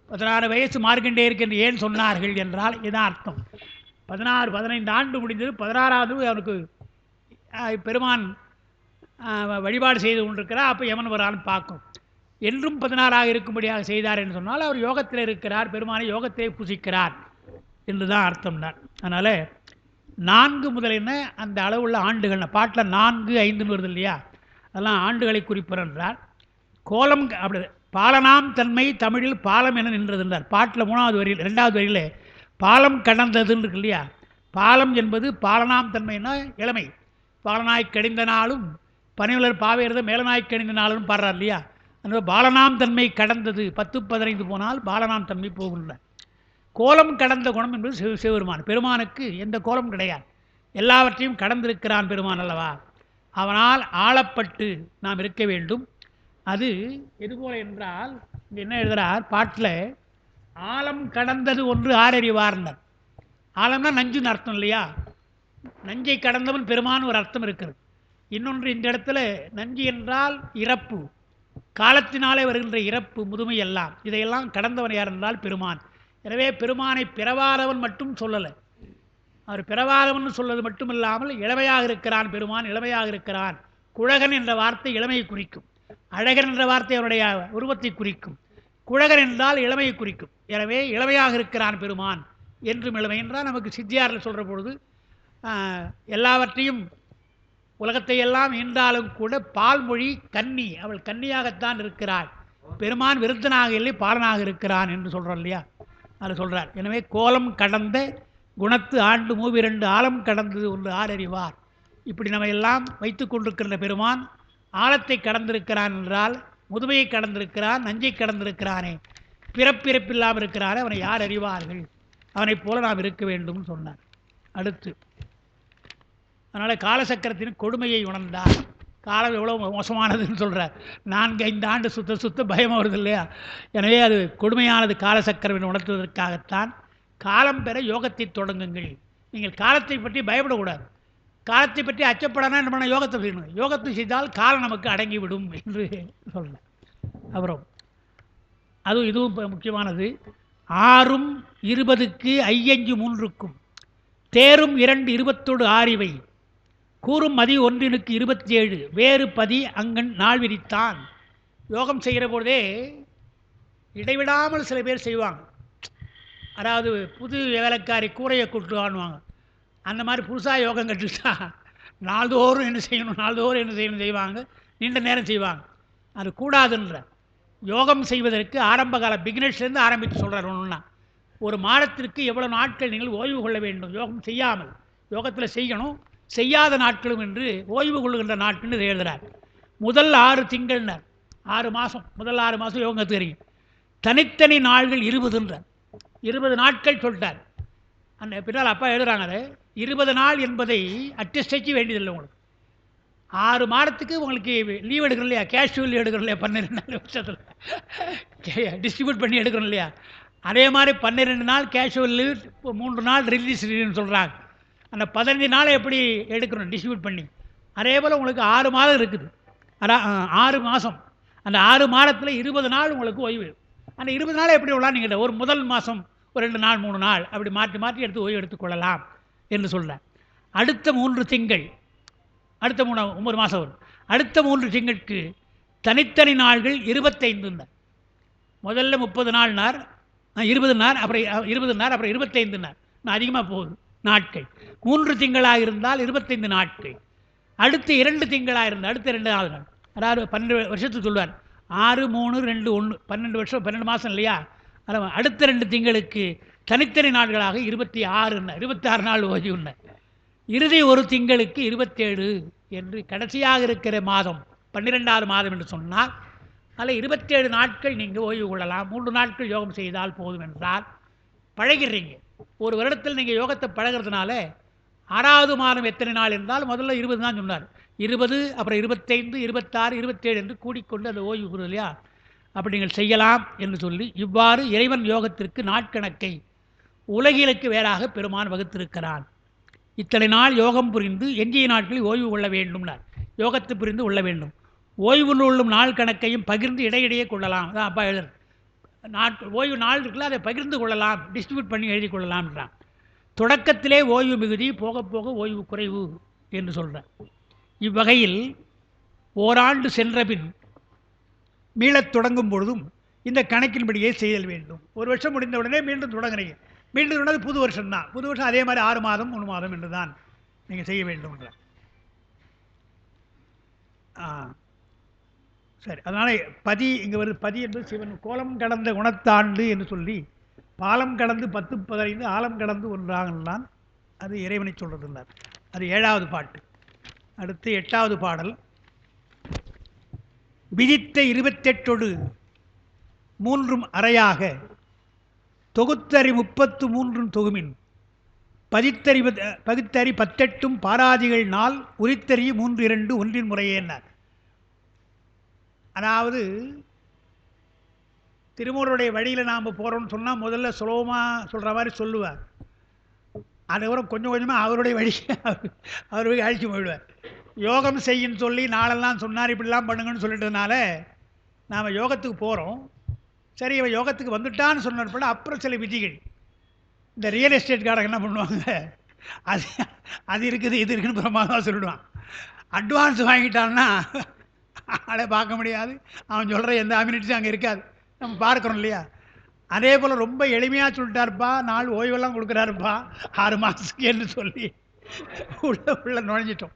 16 வயசு மார்க்கண்டேயருக்கு என்று ஏன் சொன்னார்கள் என்றால் இதான் அர்த்தம். 15 ஆண்டு முடிந்தது, 16வது அவனுக்கு பெருமான் வழிபாடு செய்து கொண்டிருக்கிறார். அப்போ எவன் வரான்னு பார்க்கும். என்றும் 16ஆக இருக்கும்படியாக செய்தார் என்று சொன்னால் அவர் யோகத்தில் இருக்கிறார், பெருமானை யோகத்திலே புசிக்கிறார் என்று தான் அர்த்தம் தான். அதனால் 4 முதல் என்ன அந்த அளவுள்ள ஆண்டுகள், பாட்டில் 4, 5 வருது இல்லையா? அதெல்லாம் ஆண்டுகளை குறிப்பிடுறார். கோலம் அப்படி பாலனாம் தன்மை தமிழில் பாலம் என நின்றதுன்றார். பாட்டில் 3வது வரியில் 2வது வரியில் பாலம் கடந்ததுன்னு இருக்கு இல்லையா? பாலம் என்பது பாலனாம் தன்மைன்னா இளமை. பாலனாய் கடிந்த நாளும் பனிமலர் பாவேறத மேலனாய் கடிந்த நாளும் பாடுறார் இல்லையா? அந்த பாலனாம் தன்மை கடந்தது 10-15 போனால் பாலனாம் தன்மை போகின்ற கோலம் கடந்த குணம் என்பது சிவபெருமான். பெருமானுக்கு எந்த கோலம் கிடையாது, எல்லாவற்றையும் கடந்திருக்கிறான் பெருமான் அல்லவா? அவனால் ஆளப்பட்டு நாம் இருக்க வேண்டும். அது எதுபோல என்றால் இங்கே என்ன எழுதுகிறார் பாட்டில், ஆழம் கடந்தது ஒன்று ஆரறிவார்னர். ஆழம்னா நஞ்சுன்னு அர்த்தம் இல்லையா? நஞ்சை கடந்தவன் பெருமான் ஒரு அர்த்தம் இருக்கிறது. இன்னொன்று இந்த இடத்துல நஞ்சு என்றால் இறப்பு, காலத்தினாலே வருகின்ற இறப்பு, முதுமை எல்லாம், இதையெல்லாம் கடந்தவன் யார் என்றால் பெருமான். எனவே பெருமானை பிறவாதவன் மட்டும் சொல்லலை, அவர் பிறவாதவன் சொல்வது மட்டும் இல்லாமல் இளமையாக இருக்கிறான் பெருமான், இளமையாக இருக்கிறான். குழகன் என்ற வார்த்தை இளமையை குறிக்கும், அழகன் என்ற வார்த்தை அவருடைய உருவத்தை குறிக்கும், குழகன் என்றால் இளமையை குறிக்கும். எனவே இளமையாக இருக்கிறான் பெருமான் என்றும் இளமை என்றால் நமக்கு சித்தியாரில் சொல்கிற பொழுது எல்லாவற்றையும் உலகத்தை எல்லாம் ஈன்றாலும் கூட பால்மொழி கன்னி, அவள் கன்னியாகத்தான் இருக்கிறாள், பெருமான் விருத்தனாக இல்லை பாலனாக இருக்கிறான் என்று சொல்கிறோம் இல்லையா? அது சொல்கிறார். எனவே கோலம் கடந்த குணத்து ஆண்டு 32 ஆழம் கடந்தது ஒன்று ஆரறிவார். இப்படி நம்ம எல்லாம் வைத்து கொண்டிருக்கின்ற பெருமான் ஆழத்தை கடந்திருக்கிறான் என்றால் முதுமையை கடந்திருக்கிறான், நஞ்சை கடந்திருக்கிறானே, பிறப்பிறப்பில்லாமல் இருக்கிறானே, அவனை யார் அறிவார்கள்? அவனைப் போல நாம் இருக்க வேண்டும் சொன்னார். அடுத்து அதனால் காலசக்கரத்தின் கொடுமையை உணர்ந்தார். காலம் எவ்வளோ மோசமானதுன்னு சொல்கிறார். 4-5 ஆண்டு சுத்த பயம் வருது இல்லையா? எனவே அது கொடுமையானது காலசக்கரம் உணர்த்துவதற்காகத்தான் காலம் பெற யோகத்தை தொடங்குங்கள். நீங்கள் காலத்தை பற்றி பயப்படக்கூடாது, காலத்தை பற்றி அச்சப்படனா என்ன பண்ண, யோகத்தை செய்யணும். யோகத்தை செய்தால் காலம் நமக்கு அடங்கிவிடும் என்று சொல்கிறார். அப்புறம் அதுவும் இதுவும் முக்கியமானது. 6ம் 20க்கு 5 3க்கும் தேரும் 2 20 ஆறிவை கூறும் மதி 1னுக்கு 27 வேறு பதி அங்கன் நாள் விரித்தான். யோகம் செய்கிற பொழுதே இடைவிடாமல் சில பேர் செய்வாங்க. அதாவது புது வேலைக்காரி கூரையை கூட்டு வாங்குவாங்க. அந்த மாதிரி புதுசாக யோகம் கற்றுக்கிட்டா நாள்தோறும் என்ன செய்யணும் நாள்தோறும் என்ன செய்யணும் செய்வாங்க, நீண்ட நேரம் செய்வாங்க. அது கூடாதுன்ற யோகம் செய்வதற்கு ஆரம்ப கால பிகினர்ஸ்லேருந்து ஆரம்பித்து சொல்கிறார். ஒன்றுனா ஒரு மாதத்திற்கு எவ்வளோ நாட்கள் நீங்கள் ஓய்வு கொள்ள வேண்டும் யோகம் செய்யாமல். யோகத்தில் செய்யணும், செய்யாத நாட்களும் என்று ஓய்வு கொள்ளுகின்ற நாட்கள்னு எழுதுகிறார். முதல் 6 திங்கள்னார், 6 மாதம், முதல் 6 மாதம் யோகம் கற்றுக்கிறீங்க. தனித்தனி நாள்கள் 20ன்றார். 20 நாட்கள் சொல்லிட்டார். அந்த பின்னால் அப்பா எழுதுகிறாங்க, 20 நாள் என்பதை அட்டஸ்டைச்சு வேண்டியதில்லை. உங்களுக்கு 6 மாதத்துக்கு உங்களுக்கு லீவ் எடுக்கிறோம் இல்லையா, கேஷுவல் லீவ் எடுக்கிறோம் இல்லையா, 12 நாள் வருஷத்தில் டிஸ்ட்ரிபியூட் பண்ணி எடுக்கிறோம் இல்லையா, அதே மாதிரி 12 நாள் கேஷுவல் லீவ், 3 நாள் ரிலீஸ் லீவ்னு சொல்கிறாங்க. அந்த 15 நாளை எப்படி எடுக்கணும் டிஸ்ட்ரிபியூட் பண்ணி, அதே போல் உங்களுக்கு 6 மாதம் இருக்குது. அதான் 6 மாதம். அந்த 6 மாதத்தில் 20 நாள் உங்களுக்கு ஓய்வு. அந்த 20 நாள் எப்படி விடலாம் நீங்கள் ஒரு முதல் மாதம் ஒரு 2 நாள் 3 நாள் அப்படி மாற்றி மாற்றி எடுத்து ஓய்வு எடுத்துக்கொள்ளலாம் என்று சொல்கிறேன். அடுத்த 3 திங்கள், அடுத்த 9 மாதம் வரும். அடுத்த 3 திங்களுக்கு தனித்தனி நாள்கள் 25. முதல்ல 30 நாள்னார், 20 நாள், அப்புறம் 20 நாள், அப்புறம் 25 நாள். அதிகமாக போகுது நாட்கள். 3 திங்களாக இருந்தால் 25 நாட்கள். அடுத்து 2 திங்களாக இருந்தால் அடுத்த 2 நாள், அதாவது 12 வருஷத்துக்கு சொல்லுவார். 6, 3, 2, 1 12 வருஷம், 12 மாதம் இல்லையா. அதில் அடுத்த 2 திங்களுக்கு தனித்தனி நாட்களாக 26, 26 நாள் ஓய்வுன்னு. இறுதி ஒரு திங்களுக்கு 27 என்று கடைசியாக இருக்கிற மாதம் 12வது மாதம் என்று சொன்னால் அதில் 27 நாட்கள் நீங்கள் ஓய்வு கொள்ளலாம். 3 நாட்கள் யோகம் செய்தால் போதும் என்றால் பழகிறீங்க. ஒரு வருடத்தில் நீங்கள் யோகத்தை பழகிறதுனால 6வது மாதம் எத்தனை நாள் என்றால் முதல்ல 20 தான் சொன்னார். 20, அப்புறம் 25, 26, 27 என்று கூடிக்கொண்டு அந்த ஓய்வு கூறுவது இல்லையா, அப்படி நீங்கள் செய்யலாம் என்று சொல்லி இவ்வாறு இறைவன் யோகத்திற்கு நாட்கணக்கை உலகிலுக்கு வேறாக பெருமான் வகுத்திருக்கிறான். இத்தனை நாள் யோகம் புரிந்து எஞ்சிய நாட்களில் ஓய்வு கொள்ள வேண்டும்னார். யோகத்தை புரிந்து கொள்ள வேண்டும். ஓய்வு கொள்ளும் நாள் கணக்கையும் பகிர்ந்து இடையிடையே கொள்ளலாம். அதான் அப்பா எழுதுறது. ஓய்வு நாள் இருக்குல்ல, அதை பகிர்ந்து கொள்ளலாம், டிஸ்ட்ரிபியூட் பண்ணி எழுதி கொள்ளலாம்ன்றான். தொடக்கத்திலே ஓய்வு மிகுதி, போக போக ஓய்வு குறைவு என்று சொல்கிறார். இவ்வகையில் ஓராண்டு சென்ற பின் மீளத் தொடங்கும் பொழுதும் இந்த கணக்கின்படியே செய்தல் வேண்டும். ஒரு வருஷம் முடிந்த உடனே மீண்டும் தொடங்குறீங்க, மீண்டும் தொடங்கு புது வருஷம் தான். புது வருஷம் அதே மாதிரி 6 மாதம் 3 மாதம் என்று தான் நீங்கள் செய்ய வேண்டும். சரி, அதனால் பதி இங்கே வருது. பதி என்பது சிவன். கோலம் கடந்த குணத்தாண்டு என்று சொல்லி பாலம் கடந்து 10 15 ஆலம் கடந்து ஒன்றாகலாம், அது இறைவனை சொல்கிறதுன்னார். அது 7வது பாட்டு. அடுத்து 8வது பாடல். விதித்த 28 3 அறையாக தொகுத்தறி 33 தொகுமின் பகுத்தறி 18 பாராதிகள் நாள் உரித்தறி 3 2 ஒன்றின் முறையேன்னார். அதாவது திருமூலருடைய வழியில் நாம் போகிறோம்னு சொன்னால் முதல்ல சுலபமாக சொல்கிற மாதிரி சொல்லுவார். அதுக்கப்புறம் கொஞ்சம் கொஞ்சமாக அவருடைய வழி அவர் போய் அழிச்சு போயிடுவார். யோகம் செய்யுன்னு சொல்லி நாளெல்லாம் சொன்னார், இப்படிலாம் பண்ணுங்கன்னு சொல்லிட்டதுனால நாம் யோகத்துக்கு போகிறோம். சரி, இவன் யோகத்துக்கு வந்துட்டான்னு சொன்னப்பட அப்புறம் சில விதிகள். இந்த ரியல் எஸ்டேட்காரங்க என்ன பண்ணுவாங்க, அது இருக்குது இது இருக்குன்னு பிரமாதமாக சொல்லிடுவான். அட்வான்ஸ் வாங்கிட்டான்னா ஆளை பார்க்க முடியாது, அவன் சொல்கிற எந்த அம்யூனிட்டிஸும் அங்கே இருக்காது, நம்ம பார்க்குறோம் இல்லையா. அதே போல் ரொம்ப எளிமையாக சொல்லிட்டாருப்பா, நாள் ஓய்வெல்லாம் கொடுக்குறாருப்பா 6 மாதத்துக்கு என்று சொல்லி உள்ள நுழைஞ்சிட்டோம்.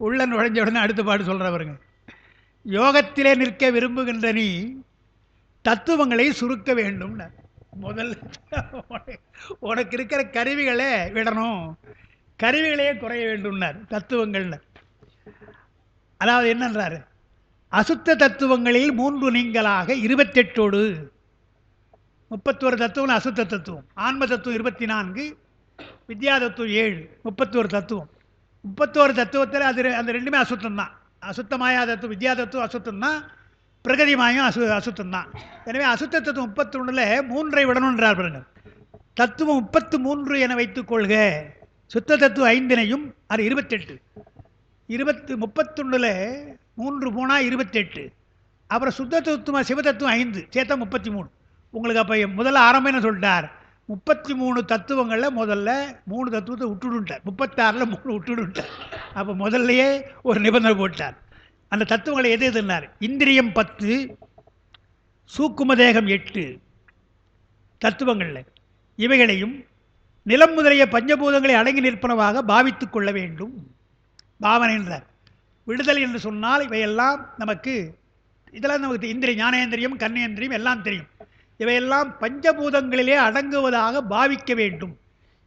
உள்ள நுழைஞ்ச உடனே அடுத்த பாட்டு சொல்கிறவருங்க. யோகத்திலே நிற்க விரும்புகின்ற நீ தத்துவங்களை சுருக்க வேண்டும்னு. முதல்ல உனக்கு இருக்கிற கருவிகளை விடணும், கருவிகளையே குறைய வேண்டும்னார். தத்துவங்கள்னு அதாவது என்னன்றாரு, அசுத்த தத்துவங்களில் 3 நீங்களாக 28 31 தத்துவம் அசுத்த தத்துவம். ஆன்ம தத்துவம் 24, வித்யா தத்துவம் 7, 31 தத்துவம். 31 தத்துவத்தில் அது அந்த ரெண்டுமே அசுத்தம் தான். அசுத்தமாயா தத்துவம் வித்யா தத்துவம் அசுத்தம் தான், பிரகதிமாயும் அசுத்தம் தான். எனவே அசுத்த தத்துவம் 31ல் 3ஐ விடணுன்றார் பாருங்க. தத்துவம் 33 என வைத்துக்கொள்க. சுத்த தத்துவம் 5ஐயும், அது 28. 31ல் 3 போனால் 28. அப்புறம் சுத்த தத்துவம் சிவதத்துவம் 5 சேர்த்தா 33. உங்களுக்கு அப்போ முதல்ல ஆரம்பம் என்ன சொல்லிட்டார், 33 தத்துவங்களில் முதல்ல 3 தத்துவத்தை விட்டுடுட்டார், 36ல் 3 விட்டுடுட்டார். அப்போ முதல்லையே ஒரு நிபந்தனை போட்டார். அந்த தத்துவங்களை எது எதுனார், இந்திரியம் 10, சூக்கும தேகம் 8 தத்துவங்களில் இவைகளையும் நிலம் முதலிய பஞ்சபூதங்களை அடங்கி நிற்பனவாக பாவித்துக் கொள்ள வேண்டும். பாவனை என்றார். விடுதல் என்று சொன்னால் இவையெல்லாம் நமக்கு, இதெல்லாம் நமக்கு இந்திரிய ஞானேந்திரியம் கர்ணேந்திரியம் எல்லாம் தெரியும். இவையெல்லாம் பஞ்சபூதங்களிலே அடங்குவதாக பாவிக்க வேண்டும்.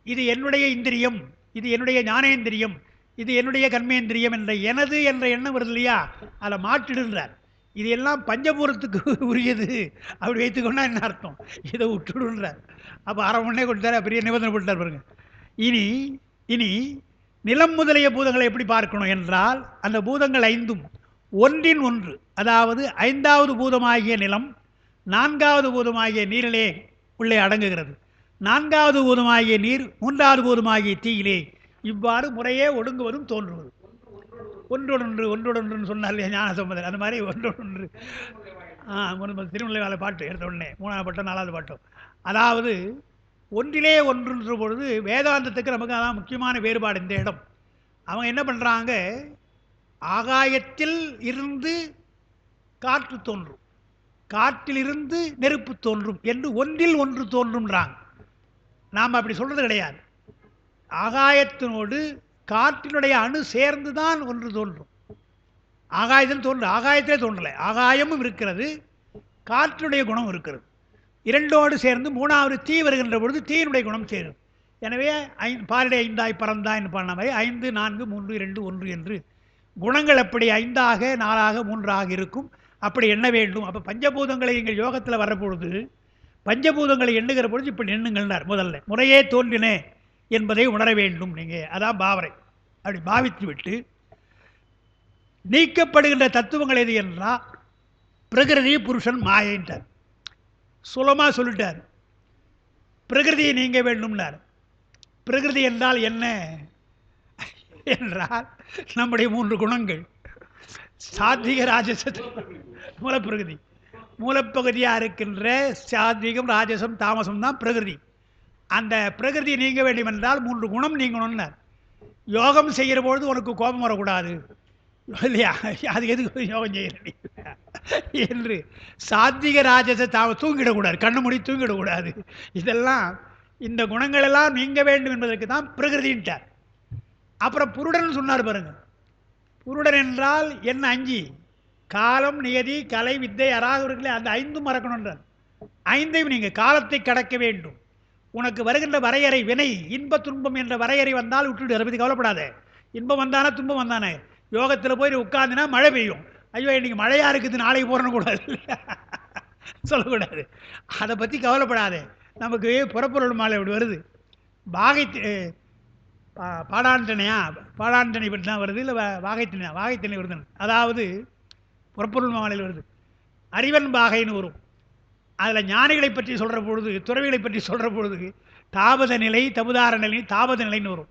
இது என்னுடைய இந்திரியம், இது என்னுடைய ஞானேந்திரியம், இது என்னுடைய கர்மேந்திரியம் என்ற எனது என்ற எண்ணம் வருது இல்லையா, அதில் மாற்றிடுன்றார். இது எல்லாம் பஞ்சபூரத்துக்கு உரியது அப்படி வைத்துக்கொண்டா என்ன அர்த்தம், இதை விட்டுடுன்றார். அப்போ அரை மணி கொடுத்தாரு, பெரிய நிபந்தனை போட்டார் பாருங்க. இனி இனி நிலம் முதலிய பூதங்களை எப்படி பார்க்கணும் என்றால், அந்த பூதங்கள் ஐந்தும் ஒன்றின் ஒன்று, அதாவது ஐந்தாவது பூதமாகிய நிலம் நான்காவது பூதமாகிய நீரிலே உள்ளே அடங்குகிறது. நான்காவது பூதமாகிய நீர் மூன்றாவது பூதமாகிய தீயிலே இவ்வாறு முறையே ஒடுங்குவதும் தோன்றுவது. ஒன்றொன்று ஒன்றொன்று சொன்னார் ஞான சம்பந்தர், அந்த மாதிரி ஒன்றொன்று. திருமலை வேலை பாட்டு எடுத்த உடனே 3வது பாட்டம் 4வது பாட்டம். அதாவது ஒன்றிலே ஒன்றுன்ற பொழுது வேதாந்தத்துக்கு நமக்கு அதான் முக்கியமான வேறுபாடு. இந்த இடம் அவங்க என்ன பண்ணுறாங்க, ஆகாயத்தில் இருந்து காற்று தோன்றும், காற்றிலிருந்து நெருப்பு தோன்றும் என்று ஒன்றில் ஒன்று தோன்றும்ன்றாங்க. நாம் அப்படி சொல்கிறது கிடையாது. ஆகாயத்தினோடு காற்றினுடைய அணு சேர்ந்து தான் ஒன்று தோன்றும். ஆகாயத்தில் தோன்று, ஆகாயத்திலே தோன்றலை, ஆகாயமும் இருக்கிறது, காற்றினுடைய குணம் இருக்கிறது. இரண்டோடு சேர்ந்து மூணாவது தீ வருகின்ற பொழுது தீயினுடைய குணம் சேரும். எனவே பாரிடை ஐந்தாய் பறந்தாய்ன்னு பண்ண மாதிரி 5 4 3 2 1 என்று குணங்கள் எப்படி 5ஆக 4ஆக 3ஆக இருக்கும், அப்படி எண்ண வேண்டும். அப்போ பஞ்சபூதங்களை நீங்கள் யோகத்தில் வர்றபொழுது பஞ்சபூதங்களை எண்ணுகிற பொழுது இப்படி எண்ணுங்கள்னார். முதல்ல முறையே தோன்றினே என்பதை உணர வேண்டும். நீங்கள் அதான் பாவனை. அப்படி பாவித்து விட்டு நீக்கப்படுகின்ற தத்துவங்கள் எது என்றால் பிரகிருதி புருஷன் மாயன்ட்டார். சுலமாக சொல்லிட்டார். பிரகிருதியை நீங்க வேண்டும்னார். பிரகிருதி என்றால் என்ன என்றால் நம்முடைய 3 குணங்கள், சாத்விக ராஜச மூலப்பிரகிருதி. மூலப்பகுதியாக இருக்கின்ற சாத்விகம் ராஜசம் தாமசம் தான் பிரகிருதி. அந்த பிரகிருதி நீங்க வேண்டும் என்றால் 3 குணம் நீங்கணும்னார். யோகம் செய்கிற பொழுது உனக்கு கோபம் வரக்கூடாது இல்லையா, அது எதுக்கு யோகம் செய்கிற என்று சாத்விக ராஜச தாம தூங்கிடக்கூடாது, கண்ணு மூடி தூங்கிடக்கூடாது. இதெல்லாம் இந்த குணங்களெல்லாம் நீங்க வேண்டும் என்பதற்கு தான் பிரகிருதின்ட்டார். அப்புறம் புருடன் சொன்னார் பாருங்க. புருடன் என்றால் என்ன? 5 காலம் நியதி கலை வித்தை அராகுர்களே, அந்த 5ம் மறக்கணுன்றார். 5ஐயும் நீங்கள் காலத்தை கடக்க வேண்டும். உனக்கு வருகின்ற வரையறை வினை இன்ப துன்பம் என்ற வரையறை வந்தால் விட்டுவிடு, அதை பற்றி கவலைப்படாத. இன்பம் வந்தானே துன்பம் வந்தானே. யோகத்தில் போய் உட்காந்துனா மழை பெய்யும், ஐயோ இன்றைக்கி மழையாக இருக்குது நாளைக்கு போடணும் கூடாது சொல்லக்கூடாது. அதை பற்றி கவலைப்படாதே. நமக்கு புறப்பொருள் மாலை இப்படி வருது, வாகை பாடாண்டனையா பாடாண்டனை பற்றி தான் வருது, இல்லை வாகைத்தினா வாகைத்தினை வருது. அதாவது புறப்பொருள் மாலையில் வருது, அறிவன் பாகைன்னு வரும். அதில் ஞானிகளை பற்றி சொல்கிற பொழுது, துறவிகளை பற்றி சொல்கிற பொழுது தாபத நிலை தபுதார நிலை தாபத நிலைன்னு வரும்.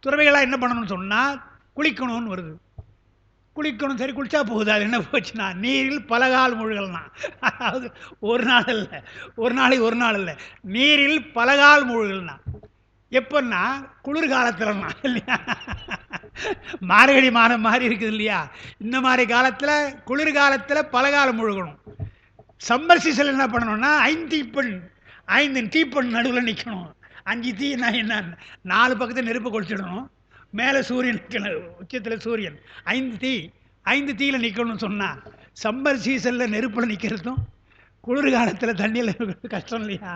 துறவிகளாக என்ன பண்ணணும்னு சொன்னால் குளிக்கணும்னு வருது. குளிக்கணும், சரி குளிச்சா போகுது, அது என்ன போச்சுன்னா நீரில் பலகால் மூழ்கலாம். அதாவது ஒரு நாள் இல்லை, ஒரு நாளைக்கு ஒரு நாள் இல்லை, நீரில் பலகால் மூழ்கல்னா எப்போன்னா குளிர்காலத்தில்னா இல்லையா, மார்கழி மாதம் மாதிரி இருக்குது இல்லையா, இந்த மாதிரி காலத்தில் குளிர்காலத்தில் பலகாலம் முழுகணும். சம்மர் சீசன் என்ன பண்ணணும்னா 5 தீப்பெண் நடுவில் நிற்கணும். 5 தீனா என்ன, 4 பக்கத்தில் நெருப்பு கொளுத்திடணும், மேலே சூரியன் நிற்கணும், உச்சத்தில் சூரியன். 5 தீயில் நிற்கணும்னு சொன்னால் சம்மர் சீசனில் நெருப்பில் நிற்கிறதும் குளிர்காலத்தில் தண்ணியில் கஷ்டம் இல்லையா.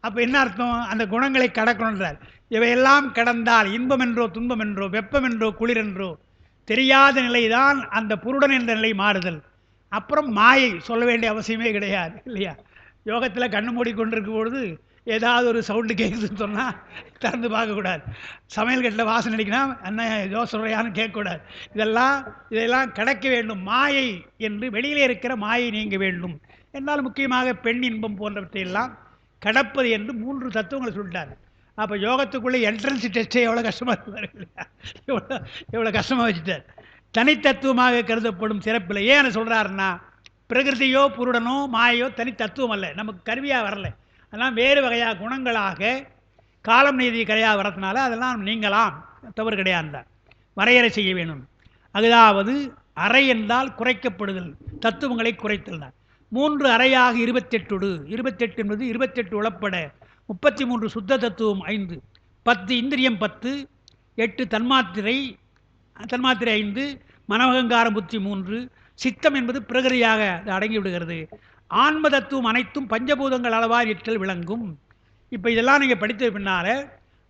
அப்போ என்ன அர்த்தம், அந்த குணங்களை கடக்கணுன்றார். இவையெல்லாம் கடந்தால் இன்பம் என்றோ துன்பம் என்றோ வெப்பம் என்றோ குளிர் என்றோ தெரியாத நிலைதான் அந்த புருடன் என்ற நிலை மாறுதல். அப்புறம் மாயை சொல்ல வேண்டிய அவசியமே கிடையாது இல்லையா. யோகத்தில் கண்ணு மூடிக்கொண்டிருக்கும் பொழுது ஏதாவது ஒரு சவுண்டு கேட்குதுன்னு சொன்னால் திறந்து பார்க்கக்கூடாது. சமையல் கட்டில் வாசனை அடிக்கினா என்ன ஏதோ சொல்கிறையான்னு கேட்கக்கூடாது. இதெல்லாம் கடக்க வேண்டும். மாயை என்று வெளியிலே இருக்கிற மாயை நீங்க வேண்டும் என்றால் முக்கியமாக பெண் இன்பம் போன்றவற்றையெல்லாம் கடப்பது என்று 3 தத்துவங்களை சொல்லிட்டார். அப்போ யோகத்துக்குள்ளே என்ட்ரன்ஸ் டெஸ்ட்டே எவ்வளோ கஷ்டமாக இருப்பார் இல்லையா, எவ்வளோ கஷ்டமாக வச்சுட்டார். தனித்தத்துவமாக கருதப்படும் சிறப்பில் ஏன்னு சொல்கிறாருன்னா, பிரகிருதியோ புருடனோ மாயோ தனித்தத்துவம் அல்ல, நமக்கு கருவியாக வரலை. அதெல்லாம் வேறு வகையாக குணங்களாக காலம் நீதி கரையாக வரதுனால அதெல்லாம் நீங்களாம், தவறு கிடையாதுதான், வரையறை செய்ய வேணும். அதாவது அறை என்றால் குறைக்கப்படுதல், தத்துவங்களை குறைத்தல் தான். 3 அறையாக 28 28 என்பது 28 உளப்பட 33 சுத்த தத்துவம் 5 10 இந்திரியம் 10 8 தன்மாத்திரை 5 மனோகங்காரம் புத்தி 3 சித்தம் என்பது பிரகிருதியாக அடங்கி விடுகிறது. ஆன்ம தத்துவம் அனைத்தும் பஞ்சபூதங்கள் அளவாக ஏற்றல் விளங்கும். இப்போ இதெல்லாம் நீங்கள் படித்த பின்னால்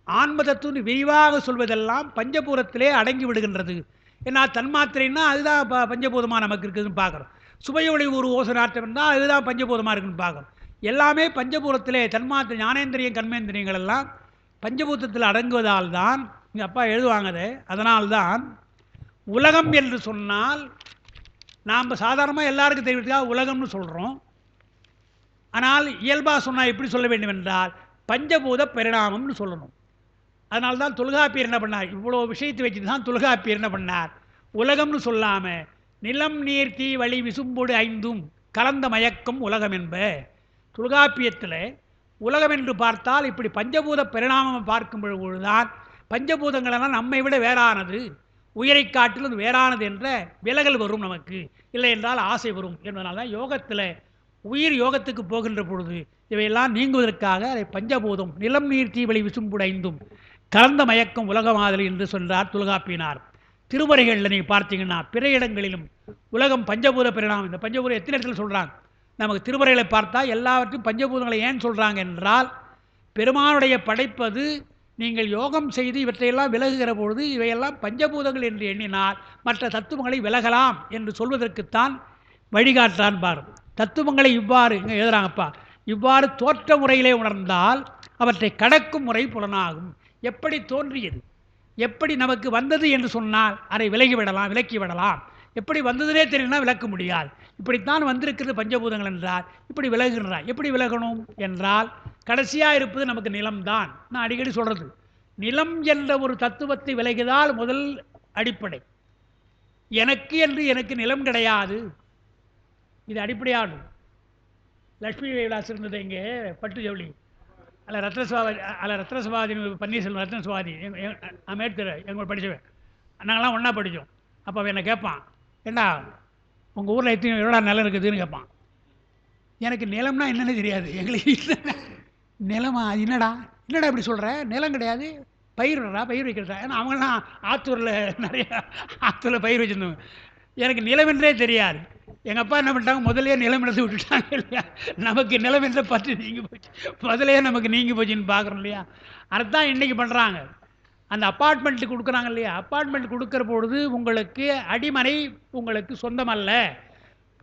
ஆன்ம தத்துவம் விரிவாக சொல்வதெல்லாம் பஞ்சபூதத்திலே அடங்கி விடுகின்றது. ஏன்னா தன்மாத்திரைன்னா அதுதான் பஞ்சபூதமாக நமக்கு இருக்குதுன்னு பார்க்குறோம். சுவையொளி ஒரு ஓசனாட்டம் இருந்தால் அதுதான் பஞ்சபூதமாக இருக்குன்னு பார்க்குறோம். எல்லாமே பஞ்சபூதத்திலே தன்மாத்திரை ஞானேந்திரியம் கர்மேந்திரியங்கள் எல்லாம் பஞ்சபூதத்தில் அடங்குவதால் தான் இங்கே அப்பா எழுதுவாங்கது. அதனால்தான் உலகம் என்று சொன்னால் நாம் சாதாரணமாக எல்லாருக்கும் தெரிவித்துக்காக உலகம்னு சொல்கிறோம். ஆனால் இயல்பாக சொன்னால் எப்படி சொல்ல வேண்டும் என்றால் பஞ்சபூத பரிணாமம்னு சொல்லணும். அதனால்தான் தொல்காப்பியர் என்ன பண்ணார், இவ்வளோ விஷயத்தை வச்சு தான் தொல்காப்பியர் என்ன பண்ணார், உலகம்னு சொல்லாமல் நிலம் நீர் தீ வழி விசும்பொடு 5 கலந்த மயக்கம் உலகம் என்ப. தொல்காப்பியத்தில் உலகம் என்று பார்த்தால் இப்படி பஞ்சபூத பரிணாமம் பார்க்கும் பொழுதுதான் பஞ்சபூதங்களெல்லாம் நம்மை விட வேறானது, உயிரை காட்டிலும் வேறானது என்ற விலகல் வரும் நமக்கு. இல்லை என்றால் ஆசை வரும் என்பதனால தான் யோகத்தில் உயிர் யோகத்துக்கு போகின்ற பொழுது இவையெல்லாம் நீங்குவதற்காக அதை பஞ்சபூதம் நிலம் நீர் தீ வழி விசும்புடு 5 கலந்த மயக்கம் உலகமாதல் என்று சொன்னார் தொல்காப்பினார். திருமுறைகளில் நீங்கள் பார்த்தீங்கன்னா பிற இடங்களிலும் உலகம் பஞ்சபூத பரிணாமம், இந்த பஞ்சபூதம் எத்தனை இடத்துல சொல்கிறாங்க. நமக்கு திருமுறைகளை பார்த்தா எல்லாவற்றையும் பஞ்சபூதங்களை ஏன் சொல்கிறாங்க என்றால் பெருமானுடைய படைப்பது நீங்கள் யோகம் செய்து இவற்றையெல்லாம் விலகுகிற பொழுது இவையெல்லாம் பஞ்சபூதங்கள் என்று எண்ணினால் மற்ற தத்துவங்களை விலகலாம் என்று சொல்வதற்குத்தான் வழிகாட்டான் பாரும். தத்துவங்களை இவ்வாறு இங்கே எழுதுறாங்கப்பா, இவ்வாறு தோற்ற முறையிலே உணர்ந்தால் அவற்றை கடக்கும் முறை புலனாகும். எப்படி தோன்றியது, எப்படி நமக்கு வந்தது என்று சொன்னால் அதை விலக்கி விடலாம். எப்படி வந்ததுனே தெரியும்னா விளக்க முடியாது. இப்படித்தான் வந்திருக்கிறது பஞ்சபூதங்கள் என்றால் இப்படி விலகுகிறார். எப்படி விலகணும் என்றால் கடைசியாக இருப்பது நமக்கு நிலம்தான். நான் அடிக்கடி சொல்கிறது, நிலம் என்ற ஒரு தத்துவத்தை விலகியதால் முதல் அடிப்படை. எனக்கு நிலம் கிடையாது, இது அடிப்படையாகும். லட்சுமி விலாஸ் இருந்தது இங்கே பட்டு ஜவுளி, ரத்னசுவாதி பன்னீர்செல்வம் ரத்னசுவாதி அமேத்கர் எங்களோட படித்தவன், நாங்களாம் ஒன்றா படித்தோம். அப்போ அவன் என்னை கேட்பான், ஏண்டா உங்கள் ஊரில் எவ்வளோ நிலம் இருக்குதுன்னு கேட்பான். எனக்கு நிலம்னா என்னென்னு தெரியாது. எங்களுக்கு நிலமா என்னடா இப்படி சொல்கிற, நிலம் கிடையாது, பயிர் வைக்கிறதா. ஏன்னா அவங்களாம் ஆத்தூரில் நிறைய ஆத்தூரில் பயிர் வச்சுருந்தவங்க. எனக்கு நிலம் என்றே தெரியாது. எங்கள் அப்பா என்ன பண்ணிட்டாங்க, முதலே நிலம் எடுத்து விட்டுட்டாங்க இல்லையா. நமக்கு நிலம் என்ற பற்றி நீங்கி போச்சு, முதலே நமக்கு நீங்கி போச்சுன்னு பார்க்குறோம் இல்லையா. அதுதான் இன்றைக்கி பண்ணுறாங்க. அந்த அப்பார்ட்மெண்ட்டு கொடுக்குறாங்க இல்லையா, அப்பார்ட்மெண்ட் கொடுக்குற பொழுது உங்களுக்கு அடிமனை உங்களுக்கு சொந்தமல்ல,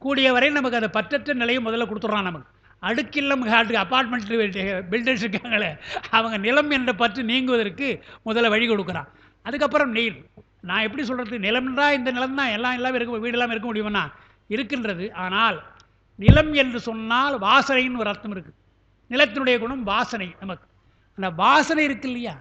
கூடிய வரை நமக்கு அந்த பற்றற்ற நிலையை முதல்ல கொடுத்துட்றான். நமக்கு அடுக்கில்லம் அப்பார்ட்மெண்ட் பில்டர்ஸ் இருக்காங்களே, அவங்க நிலம் என்ற பற்று நீங்குவதற்கு முதல்ல வழி கொடுக்குறான். அதுக்கப்புறம் நீர். நான் எப்படி சொல்கிறது, நிலம்ன்றா இந்த நிலம் தான் எல்லாம் இருக்க, வீடெல்லாம் இருக்க முடியுமா, இருக்கின்றது. ஆனால் நிலம் என்று சொன்னால் வாசனைன்னு ஒரு அர்த்தம் இருக்குது. நிலத்தினுடைய குணம் வாசனை. நமக்கு அந்த வாசனை இருக்கு இல்லையா.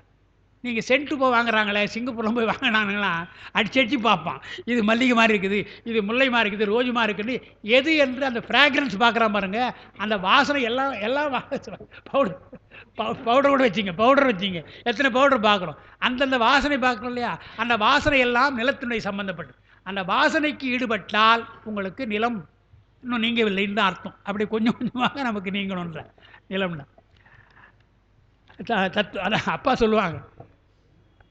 நீங்கள் சென்ட்டு போய் வாங்குறாங்களே, சிங்கப்பூரில் போய் வாங்கினாங்களா, அடிச்சு பார்ப்பான், இது மல்லிகை மாதிரி இருக்குது, இது முல்லை மாதிரி இருக்குது, ரோஜு மாதிரி இருக்குது, எது என்று அந்த ஃப்ராக்ரன்ஸ் பார்க்குறான் பாருங்க. அந்த வாசனை எல்லாம் பவுடர் கூட வச்சிங்க, பவுடர் வச்சிங்க, எத்தனை பவுடர் பார்க்குறோம். அந்தந்த வாசனை பார்க்குறோம் இல்லையா. அந்த வாசனை எல்லாம் நிலத்தினுடைய சம்பந்தப்பட்டு, அந்த வாசனைக்கு ஈடுபட்டால் உங்களுக்கு நிலம் இன்னும் நீங்கவில்லைன்னு தான் அர்த்தம். அப்படி கொஞ்சம் கொஞ்சமாக நமக்கு நீங்கணுன்ற நிலம்னா அதான் அப்பா சொல்லுவாங்க.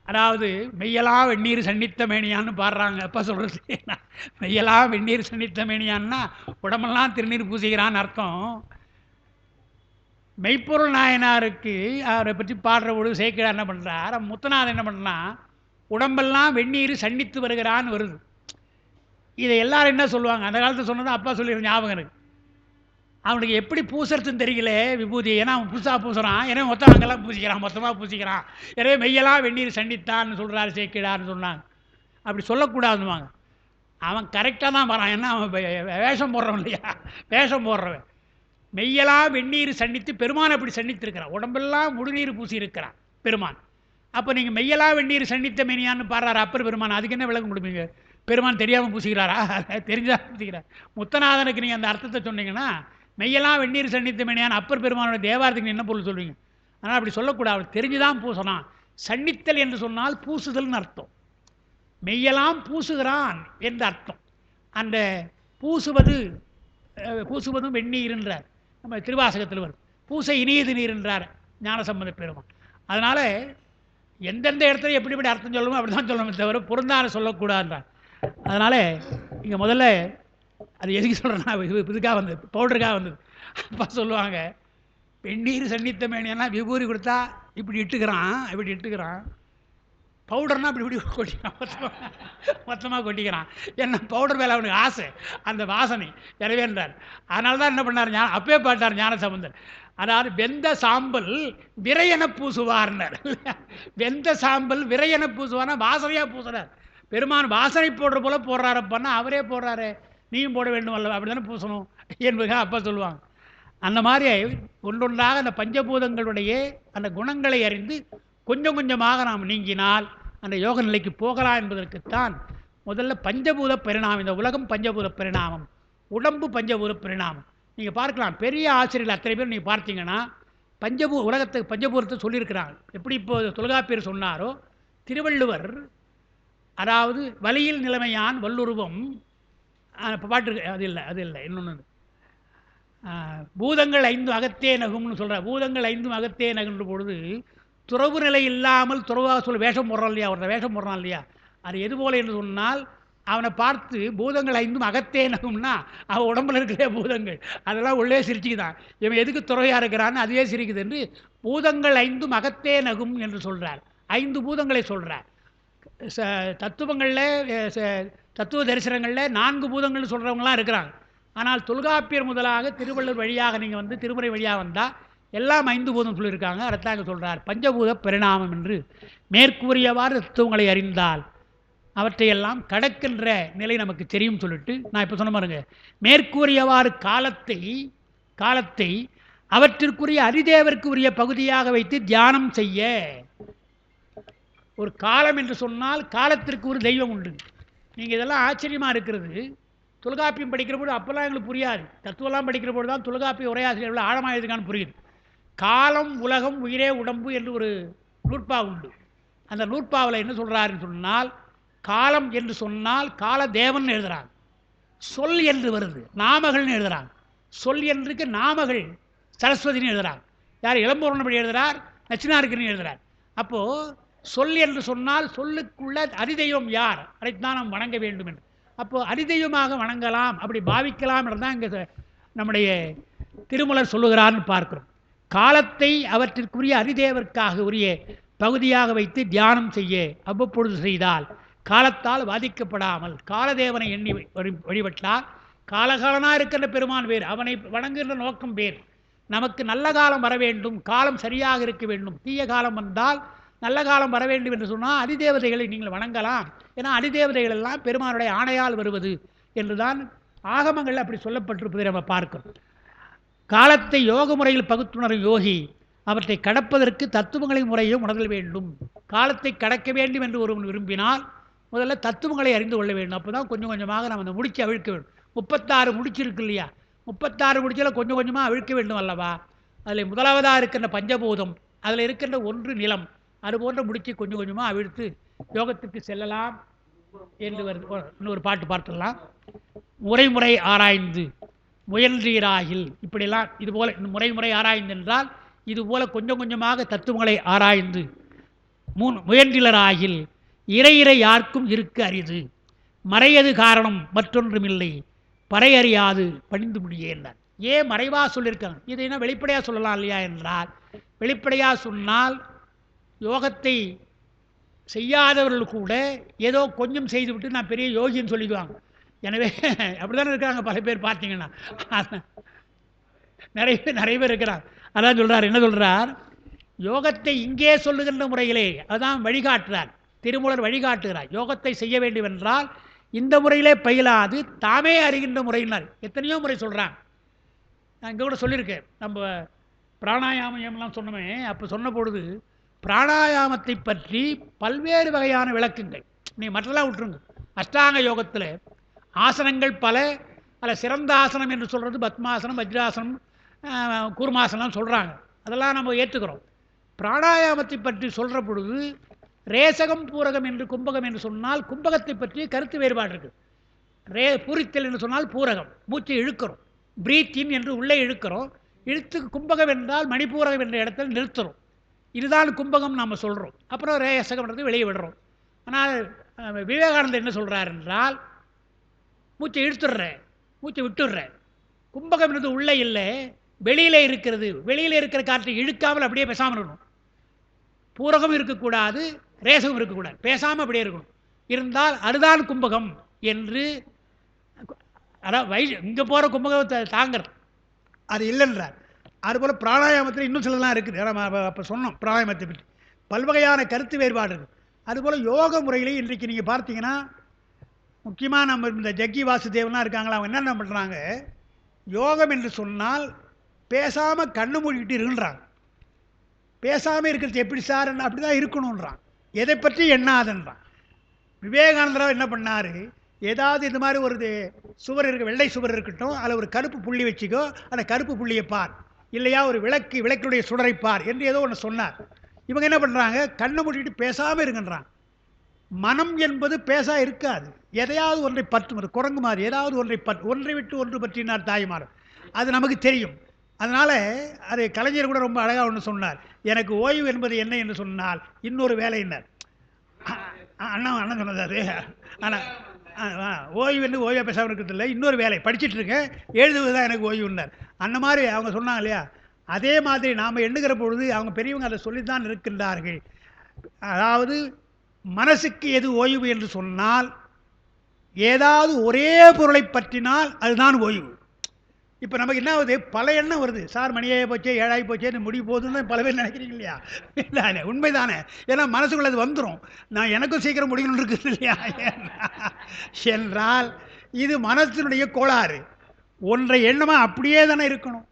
அதாவது மெய்யெல்லாம் வெந்நீர் சன்னித்த மேனியான்னு பாடுறாங்க அப்பா சொல்கிறது. மெய்யெல்லாம் வெந்நீர் சன்னித்த மேனியான்னா உடம்பெல்லாம் திருநீர் பூசிக்கிறான்னு அர்த்தம். மெய்ப்பொருள் நாயனாருக்கு அவரை பற்றி பாடுற பொழுது சேக்கிழார் என்ன பண்ணுறார், முத்தநாதன் என்ன பண்ணுறா, உடம்பெல்லாம் வெந்நீர் சன்னித்து வருகிறான்னு வருது. இதை எல்லாரும் என்ன சொல்லுவாங்க, அந்த காலத்தில் சொன்னதான் அப்பா சொல்லிடுற ஞாபகம் எனக்கு. அவனுக்கு எப்படி பூசுறதுன்னு தெரியல விபூதி, ஏன்னா அவன் புதுசாக பூசுகிறான், ஏன்னா மொத்தம் பூசிக்கிறான், மொத்தமாக பூசிக்கிறான். எனவே மெய்யெல்லாம் வெந்நீர் சண்டித்தான்னு சொல்கிறாரு சேக்கிழார்னு சொன்னாங்க. அப்படி சொல்லக்கூடாதுவாங்க. அவன் கரெக்டாக தான் வரான், ஏன்னா அவன் வேஷம் போடுறவன் இல்லையா, வேஷம் போடுறவன். மெய்யெல்லாம் வெந்நீர் சண்டித்து பெருமான் அப்படி சண்டித்திருக்கிறான், உடம்பெல்லாம் முழுநீர் பூசி இருக்கிறான் பெருமான். அப்போ நீங்கள் மெய்யெல்லாம் வெந்நீர் சண்டித்த மேனியான்னு பாடுறாரு அப்பர் பெருமான், அதுக்கு என்ன விளக்கம் கொடுப்பீங்க? பெருமான் தெரியாமல் பூசிக்கிறாரா, தெரிஞ்சால் பூசிக்கிறார். முத்தநாதனுக்கு நீங்கள் அந்த அர்த்தத்தை சொன்னீங்கன்னா மெய்யெல்லாம் வெந்நீர் சன்னித்த மேனியான் அப்பர் பெருமானோட தேவாரத்துக்கு என்ன பொருள் சொல்வீங்க? ஆனால் அப்படி சொல்லக்கூடாது, அவர் தெரிஞ்சுதான் பூசலாம். சன்னித்தல் என்று சொன்னால் பூசுதல்னு அர்த்தம். மெய்யெல்லாம் பூசுகிறான் என்று அர்த்தம். அந்த பூசுவது பூசுவதும் வெந்நீர் என்றார். நம்ம திருவாசகத்தில் வரும். பூசை இனியது நீர் என்றார் ஞானசம்பந்த பெருமான். அதனால் எந்தெந்த இடத்துல எப்படி எப்படி அர்த்தம் சொல்லணுமோ அப்படி தான் சொல்லணுமே தவிர பொருந்தான சொல்லக்கூடாதுன்றான். அதனால் இங்கே முதல்ல அது எதுக்கு சொல்கிறேன்னா, இதுக்காக வந்தது, பவுடருக்காக வந்தது. அப்பா சொல்லுவாங்க, வெந்நீர் சன்னித்த மேனியெல்லாம் விபூரி கொடுத்தா இப்படி இட்டுக்கிறான், பவுடர்னா அப்படி இப்படி கொட்டிக்கிறான், மொத்தமாக கொட்டிக்கிறான். என்ன பவுடர் மேலே அவனுக்கு ஆசை, அந்த வாசனை நிறைவேறார். அதனால தான் என்ன பண்ணார், அப்பவே பாட்டார் ஞானசம்பந்தர். அதாவது வெந்த சாம்பல் விரையென பூசுவார்னார். வெந்த சாம்பல் விரையென பூசுவார்னா வாசனையாக பூசுறார். பெருமான் வாசனை போடுற போல போடுறாரப்பான்னா அவரே போடுறாரு, நீயும் போட வேண்டும் அல்ல, அப்படி தானே பூசணும் என்பதாக அப்பா சொல்லுவாங்க. அந்த மாதிரி ஒன்றொன்றாக அந்த பஞ்சபூதங்களுடைய அந்த குணங்களை அறிந்து கொஞ்சம் கொஞ்சமாக நாம் நீங்கினால் அந்த யோக நிலைக்கு போகலாம் என்பதற்குத்தான் முதல்ல பஞ்சபூத பரிணாமம். இந்த உலகம் பஞ்சபூத பரிணாமம், உடம்பு பஞ்சபூத பரிணாமம். நீங்கள் பார்க்கலாம், பெரிய ஆசிரியர்கள் அத்தனை பேர் நீங்கள் பார்த்தீங்கன்னா உலகத்துக்கு பஞ்சபூதத்தை சொல்லியிருக்கிறாங்க. எப்படி இப்போ தொல்காப்பியர் சொன்னாரோ, திருவள்ளுவர் அதாவது வலியில் நிலைமையான் வல்லுருவம் பாட்டு அது இல்லை இன்னொன்று, பூதங்கள் ஐந்து அகத்தே நகும்னு சொல்கிறார். பூதங்கள் ஐந்தும் அகத்தே நகுன்ற பொழுது துறவு நிலை இல்லாமல் துறவாக சொல்ல வேஷம் போடுறான் இல்லையா, அவரோட வேஷம் போடுறான் இல்லையா, அது எது போல என்று சொன்னால் அவனை பார்த்து பூதங்கள் ஐந்தும் அகத்தே நகும்னா அவன் உடம்புல இருக்கிற பூதங்கள் அதெல்லாம் உள்ளே சிரிச்சுக்குதான், இவன் எதுக்கு துறவையாக இருக்கிறான்னு அதுவே சிரிக்குது என்று பூதங்கள் ஐந்தும் அகத்தே நகும் என்று சொல்கிறார். 5 பூதங்களை சொல்கிறார். தத்துவங்களில் தத்துவ தரிசனங்களில் 4 பூதங்கள்னு சொல்கிறவங்களாம் இருக்கிறாங்க. ஆனால் தொல்காப்பியர் முதலாக திருவள்ளுவர் வழியாக நீங்கள் வந்து திருமுறை வழியாக வந்தால் எல்லாம் 5 பூதம் சொல்லியிருக்காங்க. அதைத்தாங்க சொல்கிறார் பஞ்சபூத பரிணாமம் என்று. மேற்கூறியவாறு தத்துவங்களை அறிந்தால் அவற்றையெல்லாம் கடக்கின்ற நிலை நமக்கு தெரியும் சொல்லிட்டு நான் இப்போ சொன்ன பாருங்க, மேற்கூறியவாறு காலத்தை அவற்றிற்குரிய அதிதேவருக்கு உரிய பகுதியாக வைத்து தியானம் செய்ய. ஒரு காலம் என்று சொன்னால் காலத்திற்கு ஒரு தெய்வம் உண்டு. நீங்கள் இதெல்லாம் ஆச்சரியமாக இருக்கிறது. தொல்காப்பியம் படிக்கிற போது அப்போல்லாம் எங்களுக்கு புரியாது. தத்துவெல்லாம் படிக்கிற போது தான் தொல்காப்பிய உரையாசிரியர்கள் ஆழமாக எழுதுக்கான்னு புரியுது. காலம் உலகம் உயிரே உடம்பு என்று ஒரு நூற்பா உண்டு. அந்த நூற்பாவில் என்ன சொல்கிறாருன்னு சொன்னால், காலம் என்று சொன்னால் கால தேவன் எழுதுகிறாங்க. சொல் என்று வருது, நாமகள்னு எழுதுகிறாங்க. சொல் என்றுக்கு நாமகள் சரஸ்வதினு எழுதுகிறாங்க. யார் இளம்பூரணப்படி எழுதுகிறார், நச்சினாருக்குன்னு எழுதுகிறார். அப்போது சொல் என்று சொன்னால் சொல்லுக்குள்ள அதிதெய்வம் யார், அதைத்தான் நாம் வணங்க வேண்டும் என்று. அப்போது அதிதெய்வமாக வணங்கலாம், அப்படி பாவிக்கலாம் என்றுதான் இங்கே நம்முடைய திருமலர் சொல்லுகிறார்னு பார்க்கிறோம். காலத்தை அவற்றிற்குரிய அதிதேவர்க்காக உரிய பகுதியாக வைத்து தியானம் செய்ய அவ்வப்பொழுது செய்தால் காலத்தால் பாதிக்கப்படாமல் காலதேவனை எண்ணி வழிபட்டால் காலகாலனாக இருக்கின்ற பெருமான் வேறு, அவனை வணங்குகின்ற நோக்கம் வேறு. நமக்கு நல்ல காலம் வர வேண்டும், காலம் சரியாக இருக்க வேண்டும். தீய காலம் வந்தால் நல்ல காலம் வர வேண்டும் என்று சொன்னால் அதிதேவதைகளை நீங்கள் வணங்கலாம். ஏன்னா அதிதேவதைகள் எல்லாம் பெருமானுடைய ஆணையால் வருவது என்றுதான் ஆகமங்கள் அப்படி சொல்லப்பட்டிருப்பதை நம்ம பார்க்கிறோம். காலத்தை யோக முறையில் பகுத்துணரும் யோகி அவற்றை கடப்பதற்கு தத்துவங்களின் முறையும் உணர்தல் வேண்டும். காலத்தை கடக்க வேண்டும் என்று ஒருவன் விரும்பினால் முதல்ல தத்துவங்களை அறிந்து கொள்ள வேண்டும். அப்போ தான் கொஞ்சம் கொஞ்சமாக நம்ம அந்த முடிச்சு அவிழ்க்க வேண்டும். 36 முடிச்சு இருக்கு இல்லையா, 36 முடிச்சில் கொஞ்சம் கொஞ்சமாக அவிழ்க்க வேண்டும் அல்லவா. அதில் முதலாவதாக இருக்கின்ற பஞ்சபூதம், அதில் இருக்கின்ற ஒன்று நிலம், அது போன்ற முடிச்சு கொஞ்சம் கொஞ்சமாக அவிழ்த்து யோகத்துக்கு செல்லலாம் என்று வருது. இன்னொரு பாட்டு பார்த்துடலாம். முறை ஆராய்ந்து முயன்றீராகில், இப்படியெல்லாம் இதுபோல் முறை ஆராய்ந்து என்றால் இதுபோல் கொஞ்சம் கொஞ்சமாக தத்துவங்களை ஆராய்ந்து முயன்றிலராகில் இறை யாருக்கும் இருக்க அரிது, மறையது காரணம் மற்றொன்றுமில்லை, பறையறியாது பணிந்து முடியேன்னார். ஏன் மறைவாக சொல்லியிருக்காங்க, இதை என்ன வெளிப்படையாக சொல்லலாம் இல்லையா என்றால், வெளிப்படையாக சொன்னால் யோகத்தை செய்யாதவர்கள் கூட ஏதோ கொஞ்சம் செய்துவிட்டு நான் பெரிய யோகின்னு சொல்லிக்குவாங்க. எனவே அப்படி தானே இருக்கிறாங்க பல பேர் பார்த்தீங்கன்னா, நிறைய பேர் இருக்கிறாங்க. அதான் சொல்கிறார், என்ன சொல்கிறார், யோகத்தை இங்கே சொல்லுகின்ற முறையிலே அதான் வழிகாட்டுறார், திருமூலர் வழிகாட்டுகிறார். யோகத்தை செய்ய வேண்டும் என்றால் இந்த முறையிலே பயிலாது தாமே அறிகின்ற முறையினார். எத்தனையோ முறை சொல்கிறாங்க. நான் இங்கே கூட சொல்லியிருக்கேன், நம்ம பிராணாயாமம்லாம் சொன்னோமே, அப்போ சொன்ன பொழுது பிராணாயாமத்தை பற்றி பல்வேறு வகையான விளக்கங்கள், நீ மற்றெல்லாம் விட்டுருங்க. அஷ்டாங்க யோகத்தில் ஆசனங்கள் பல, அதில் சிறந்த ஆசனம் என்று சொல்கிறது பத்மாசனம், வஜ்ராசனம், கூர்மாசனம் சொல்கிறாங்க. அதெல்லாம் நம்ம ஏற்றுக்கிறோம். பிராணாயாமத்தை பற்றி சொல்கிற பொழுது ரேசகம் பூரகம் என்று கும்பகம் என்று சொன்னால் கும்பகத்தை பற்றி கருத்து வேறுபாடு இருக்குது. பூரித்தல் என்று சொன்னால் பூரகம், மூச்சை இழுக்கிறோம். பிரீத் இன் என்று உள்ளே இழுக்கிறோம். இழுத்து கும்பகம் என்றால் மணிப்பூரகம் என்ற இடத்துல நிறுத்துகிறோம். இதுதான் கும்பகம் நாம் சொல்கிறோம். அப்புறம் ரேசகம்ன்றது வெளியே விடுறோம். ஆனால் விவேகானந்தர் என்ன சொல்கிறார் என்றால், மூச்சை இழுத்துடுறேன், மூச்சை விட்டுடுறேன். கும்பகம் என்பது உள்ளே இல்லை, வெளியிலே இருக்கிறது. வெளியில் இருக்கிற காற்றை இழுக்காமல் அப்படியே பேசாமல் இருக்கணும். பூரகம் இருக்கக்கூடாது, ரேசகம் இருக்கக்கூடாது, பேசாமல் அப்படியே இருக்கணும். இருந்தால் அதுதான் கும்பகம் என்று, அதாவது இங்கே போகிற கும்பகத்தை தாங்கிறது அது இல்லைன்றார். அதுபோல் பிராணாயாமத்தில் இன்னும் சிலதெல்லாம் இருக்குது. நம்ம அப்போ சொன்னோம் பிராணாயாமத்தை பற்றி பல்வகையான கருத்து வேறுபாடு இருக்குது. அதுபோல் யோக முறையிலே இன்றைக்கு நீங்கள் பார்த்தீங்கன்னா, முக்கியமாக நம்ம இந்த ஜக்கி வாசுதேவன்லாம் இருக்காங்களா, அவங்க என்னென்ன பண்ணுறாங்க, யோகம் என்று சொன்னால் பேசாமல் கண்ணு மூடிக்கிட்டு இருன்றாங்க. பேசாமல் இருக்கிறது எப்படி சார், அப்படி தான் இருக்கணுன்றான். எதை பற்றி எண்ணாதுன்றான். விவேகானந்தராவ் என்ன பண்ணார், ஏதாவது இந்த மாதிரி ஒரு சுவர் இருக்க, வெள்ளை சுவர் இருக்கட்டும், அதில் ஒரு கருப்பு புள்ளி வச்சுக்கோ, அந்த கருப்பு புள்ளியை பார், இல்லையா ஒரு விளக்குடைய சுடரை பார் என்று ஏதோ ஒன்று சொன்னார். இவங்க என்ன பண்ணுறாங்க, கண்ணை மூடிட்டு பேசாமல் இருக்கின்றாங்க. மனம் என்பது பேசா இருக்காது, எதையாவது ஒன்றை பற்றும். குரங்கு மாதிரி ஏதாவது ஒன்றை விட்டு ஒன்று பற்றினார் தாய்மார், அது நமக்கு தெரியும். அதனால் அது கலைஞர் கூட ரொம்ப அழகாக ஒன்று சொன்னார், எனக்கு ஓய்வு என்பது என்ன என்று சொன்னால் இன்னொரு வேலையினர். அண்ணன் சொன்னது ஆனால் ஓய்வு என்று ஓய்வாக பேசாமல் இருக்கிறதில்ல, இன்னொரு வேலை படிச்சுட்டு இருக்கேன், எழுதுவது தான் எனக்கு ஓய்வுன்னார். அந்த மாதிரி அவங்க சொன்னாங்க இல்லையா, அதே மாதிரி நாம் எண்ணுகிற பொழுது அவங்க பெரியவங்க அதை சொல்லித்தான் இருக்கின்றார்கள். அதாவது மனசுக்கு எது ஓய்வு என்று சொன்னால், ஏதாவது ஒரே பொருளை பற்றினால் அதுதான் ஓய்வு. இப்போ நமக்கு என்ன ஆகுது, பல எண்ணம் வருது, சார் மணியாகி போச்சே, ஏழாகி போச்சே, முடிவு போகுதுன்னு பல பேர் நினைக்கிறீங்க இல்லையா? இல்லைதானே, உண்மைதானே? ஏன்னா மனசுக்குள்ள அது வந்துடும், நான் எனக்கும் சீக்கிரம் முடிக்கணும்னு இருக்குது இல்லையா என்றால் இது மனத்தினுடைய கோளாறு. ஒன்றை எண்ணமாக அப்படியே தானே இருக்கணும்.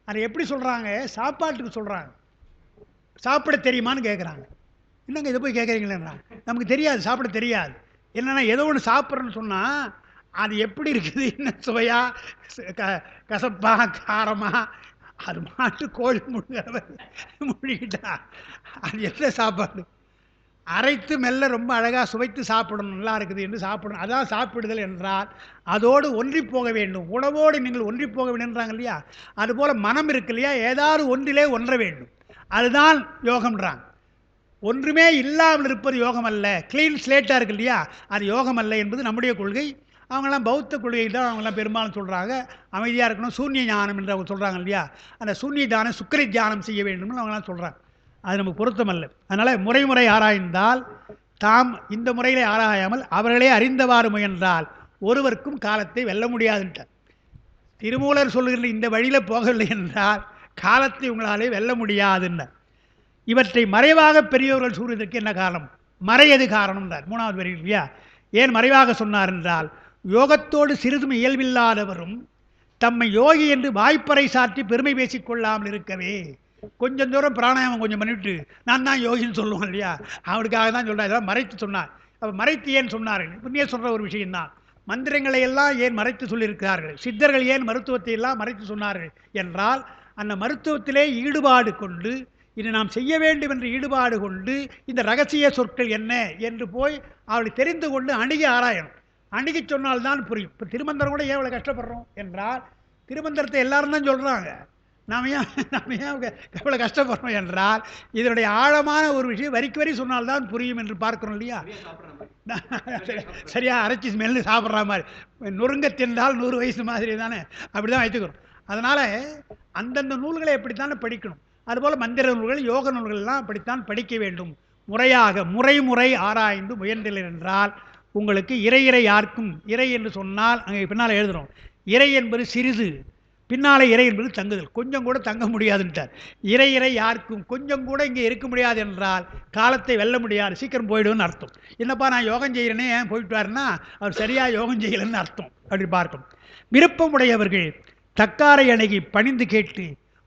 அதை எப்படி சொல்கிறாங்க, சாப்பாட்டுக்கு சொல்கிறாங்க. சாப்பிட தெரியுமான்னு கேட்குறாங்க. என்னங்க இதை போய் கேட்குறீங்களேன்னா, நமக்கு தெரியாது, சாப்பிட தெரியாது. என்னென்னா ஏதோ ஒன்று சாப்பிட்றேன்னு சொன்னால் அது எப்படி இருக்குது, என்ன சுவையா, கசப்பா, காரமா, அது மாட்டு கோழி முழுகிட்டா அது என்ன சாப்பாடு? அரைத்து மெல்ல ரொம்ப அழகாக சுவைத்து சாப்பிடணும், நல்லா இருக்குது என்று சாப்பிடணும், அதான் சாப்பிடுதல் என்றால் அதோடு ஒன்றி போக வேண்டும். உணவோடு நீங்கள் ஒன்றி போக வேண்டும்ன்றாங்க இல்லையா, அதுபோல் மனம் இருக்கு இல்லையா, ஏதாவது ஒன்றிலே ஒன்ற வேண்டும், அதுதான் யோகம்ன்றாங்க. ஒன்றுமே இல்லாமல் இருப்பது யோகம் அல்ல, கிளீன் ஸ்லேட்டாக இருக்கு இல்லையா, அது யோகம் அல்ல என்பது நம்முடைய கொள்கை. அவங்களாம் பௌத்த கொள்கை தான் அவங்களாம் பெரும்பாலும் சொல்கிறாங்க. அமைதியாக இருக்கணும், சூன்ய ஞானம் என்று அவங்க சொல்கிறாங்க இல்லையா, அந்த சூன்ய தியானம் சுக்கரி தியானம் செய்ய வேண்டும்னு அவங்களாம் சொல்கிறாங்க. அது நமக்கு பொருத்தமல்ல. அதனால் முறை ஆராய்ந்தால், தாம் இந்த முறையில் ஆராயாமல் அவர்களே அறிந்தவாறு முயன்றால் ஒருவருக்கும் காலத்தை வெல்ல முடியாதுன்ட்டார். திருமூலர் சொல்லுகின்ற இந்த வழியில் போகவில்லை என்றால் காலத்தை உங்களாலே வெல்ல முடியாதுன்றார். இவற்றை மறைவாக பெரியவர்கள் கூறுவதற்கு என்ன காரணம், மறையது காரணம்ன்றார் மூணாவது வரி இல்லையா. ஏன் மறைவாக சொன்னார் என்றால், யோகத்தோடு சிறிதும் இயல்பில்லாதவரும் தம்மை யோகி என்று வாய்ப்பறை சாற்றி பெருமை பேசிக்கொள்ளாமல் இருக்கவே. கொஞ்சம் தூரம் பிராணாயாமம் கொஞ்சம் பண்ணிவிட்டு நான் தான் யோகின்னு சொல்லுவோம் இல்லையா, அவனுக்காக தான் சொல்கிறார். இதெல்லாம் மறைத்து சொன்னார். அப்போ மறைத்து ஏன் சொன்னார்கள், புண்ணிய சொல்கிற ஒரு விஷயம்தான். மந்திரங்களை எல்லாம் ஏன் மறைத்து சொல்லியிருக்கிறார்கள், சித்தர்கள் ஏன் மருத்துவத்தை எல்லாம் மறைத்து சொன்னார்கள் என்றால், அந்த மருத்துவத்திலே ஈடுபாடு கொண்டு, இது நாம் செய்ய வேண்டும் என்று ஈடுபாடு கொண்டு, இந்த ரகசிய சொற்கள் என்ன என்று போய் அவளை தெரிந்து கொண்டு அணுகி ஆராயணும். அணுகி சொன்னால்தான் புரியும். இப்போ திருமந்திரம் கூட ஏன் இவ்வளோ கஷ்டப்படுறோம் என்றால், திருமந்திரத்தை எல்லாரும் தான் சொல்கிறாங்க, நாம் ஏன் எவ்வளோ கஷ்டப்படுறோம் என்றால், இதனுடைய ஆழமான ஒரு விஷயம் வரிக்கு வரி சொன்னால்தான் புரியும் என்று பார்க்கிறோம் இல்லையா. சரியா அரைச்சி ஸ்மெல்லு சாப்பிட்ற மாதிரி, நொறுங்க தின்றால் 100 வயசு மாதிரி தானே, அப்படி தான் வைத்துக்கிறோம். அதனால் அந்தந்த நூல்களை எப்படித்தானே படிக்கணும். அதுபோல் மந்திர நூல்கள், யோக நூல்கள்லாம் அப்படித்தான் படிக்க வேண்டும். முறையாக முறை ஆராய்ந்து முயன்றில்லை என்றால் உங்களுக்கு இறை யாருக்கும், இறை என்று சொன்னால் அங்கே பின்னால் எழுதுகிறோம், இறை என்பது சிறிது, பின்னாலே இறை என்பது தங்குதல், கொஞ்சம் கூட தங்க முடியாதுன்ட்டார். இறை யாருக்கும் கொஞ்சம் கூட இங்கே இருக்க முடியாது என்றால் காலத்தை வெல்ல முடியாது, சீக்கிரம் போயிடும்னு அர்த்தம். என்னப்பா நான் யோகம் செய்கிறேனே ஏன் போயிட்டு வாருன்னா, அவர் சரியாக யோகம் செய்யலைன்னு அர்த்தம். அப்படி பார்க்கணும். விருப்பமுடையவர்கள் தக்காரை அணுகி பணிந்து கேட்டு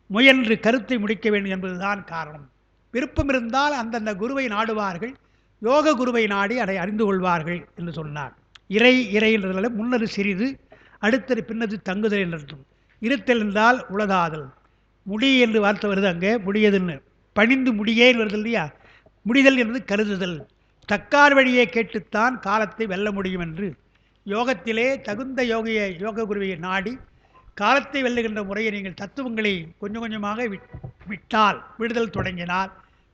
முயன்று கருத்தை முடிக்க வேண்டும் என்பதுதான் காரணம். விருப்பம் இருந்தால் அந்தந்த குருவை நாடுவார்கள், யோக குருவை நாடி அதை அறிந்து கொள்வார்கள் என்று சொன்னார். இறை என்றதால முன்னது சிறிது, அடுத்தது பின்னது தங்குதல் என்று அர்த்தம். இருத்தல் என்றால் உலகாதல். முடி என்று வார்த்தை வருது அங்கே, முடியதுன்னு. பணிந்து முடியேன்னு வருது இல்லையா, முடிதல் என்பது கருதுதல். தக்கார் வழியை கேட்டுத்தான் காலத்தை வெல்ல முடியும் என்று யோகத்திலே தகுந்த யோக குருவியை நாடி காலத்தை வெல்லுகின்ற முறையை நீங்கள் தத்துவங்களை கொஞ்சம் கொஞ்சமாக விட்டால், விடுதல் தொடங்கினால்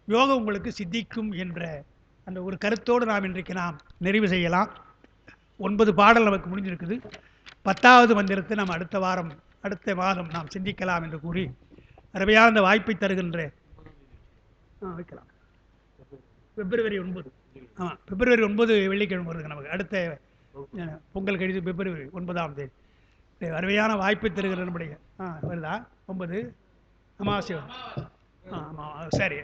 யோகம் உங்களுக்கு சித்திக்கும் என்ற அந்த ஒரு கருத்தோடு நாம் இன்றைக்கு நாம் நிறைவு செய்யலாம். 9 பாடல் நமக்கு முடிஞ்சிருக்குது. 10வது மந்திரத்தை நாம் அடுத்த மாதம் நாம் சிந்திக்கலாம் என்று கூறி, அருமையான அந்த வாய்ப்பை தருகின்ற வைக்கலாம். பிப்ரவரி 9. ஆமாம், பிப்ரவரி 9 வெள்ளிக்கிழமை வருது நமக்கு. அடுத்த பொங்கல் கழித்து பிப்ரவரி 9ஆம் தேதி அருமையான வாய்ப்பை தருகிற நம்முடைய வருதா 9 அமாவாசை. ஆமாம், சரி.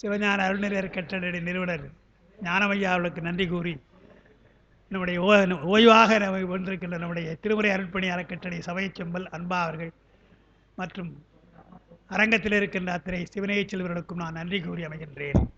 சிவஞான அருள்நெறி அறக்கட்டளை நிறுவனர் ஞானமையா அவர்களுக்கு நன்றி கூறி, நம்முடைய ஓய்வாக வந்திருக்கின்ற நம்முடைய திருமுறை அருட்பணி அறக்கட்டளை சபையை செம்பல் அன்பா அவர்கள் மற்றும் அரங்கத்தில் இருக்கின்ற அத்தனை சிவநேய செல்வர்களுக்கும் நான் நன்றி கூறி அமைகின்றேன்.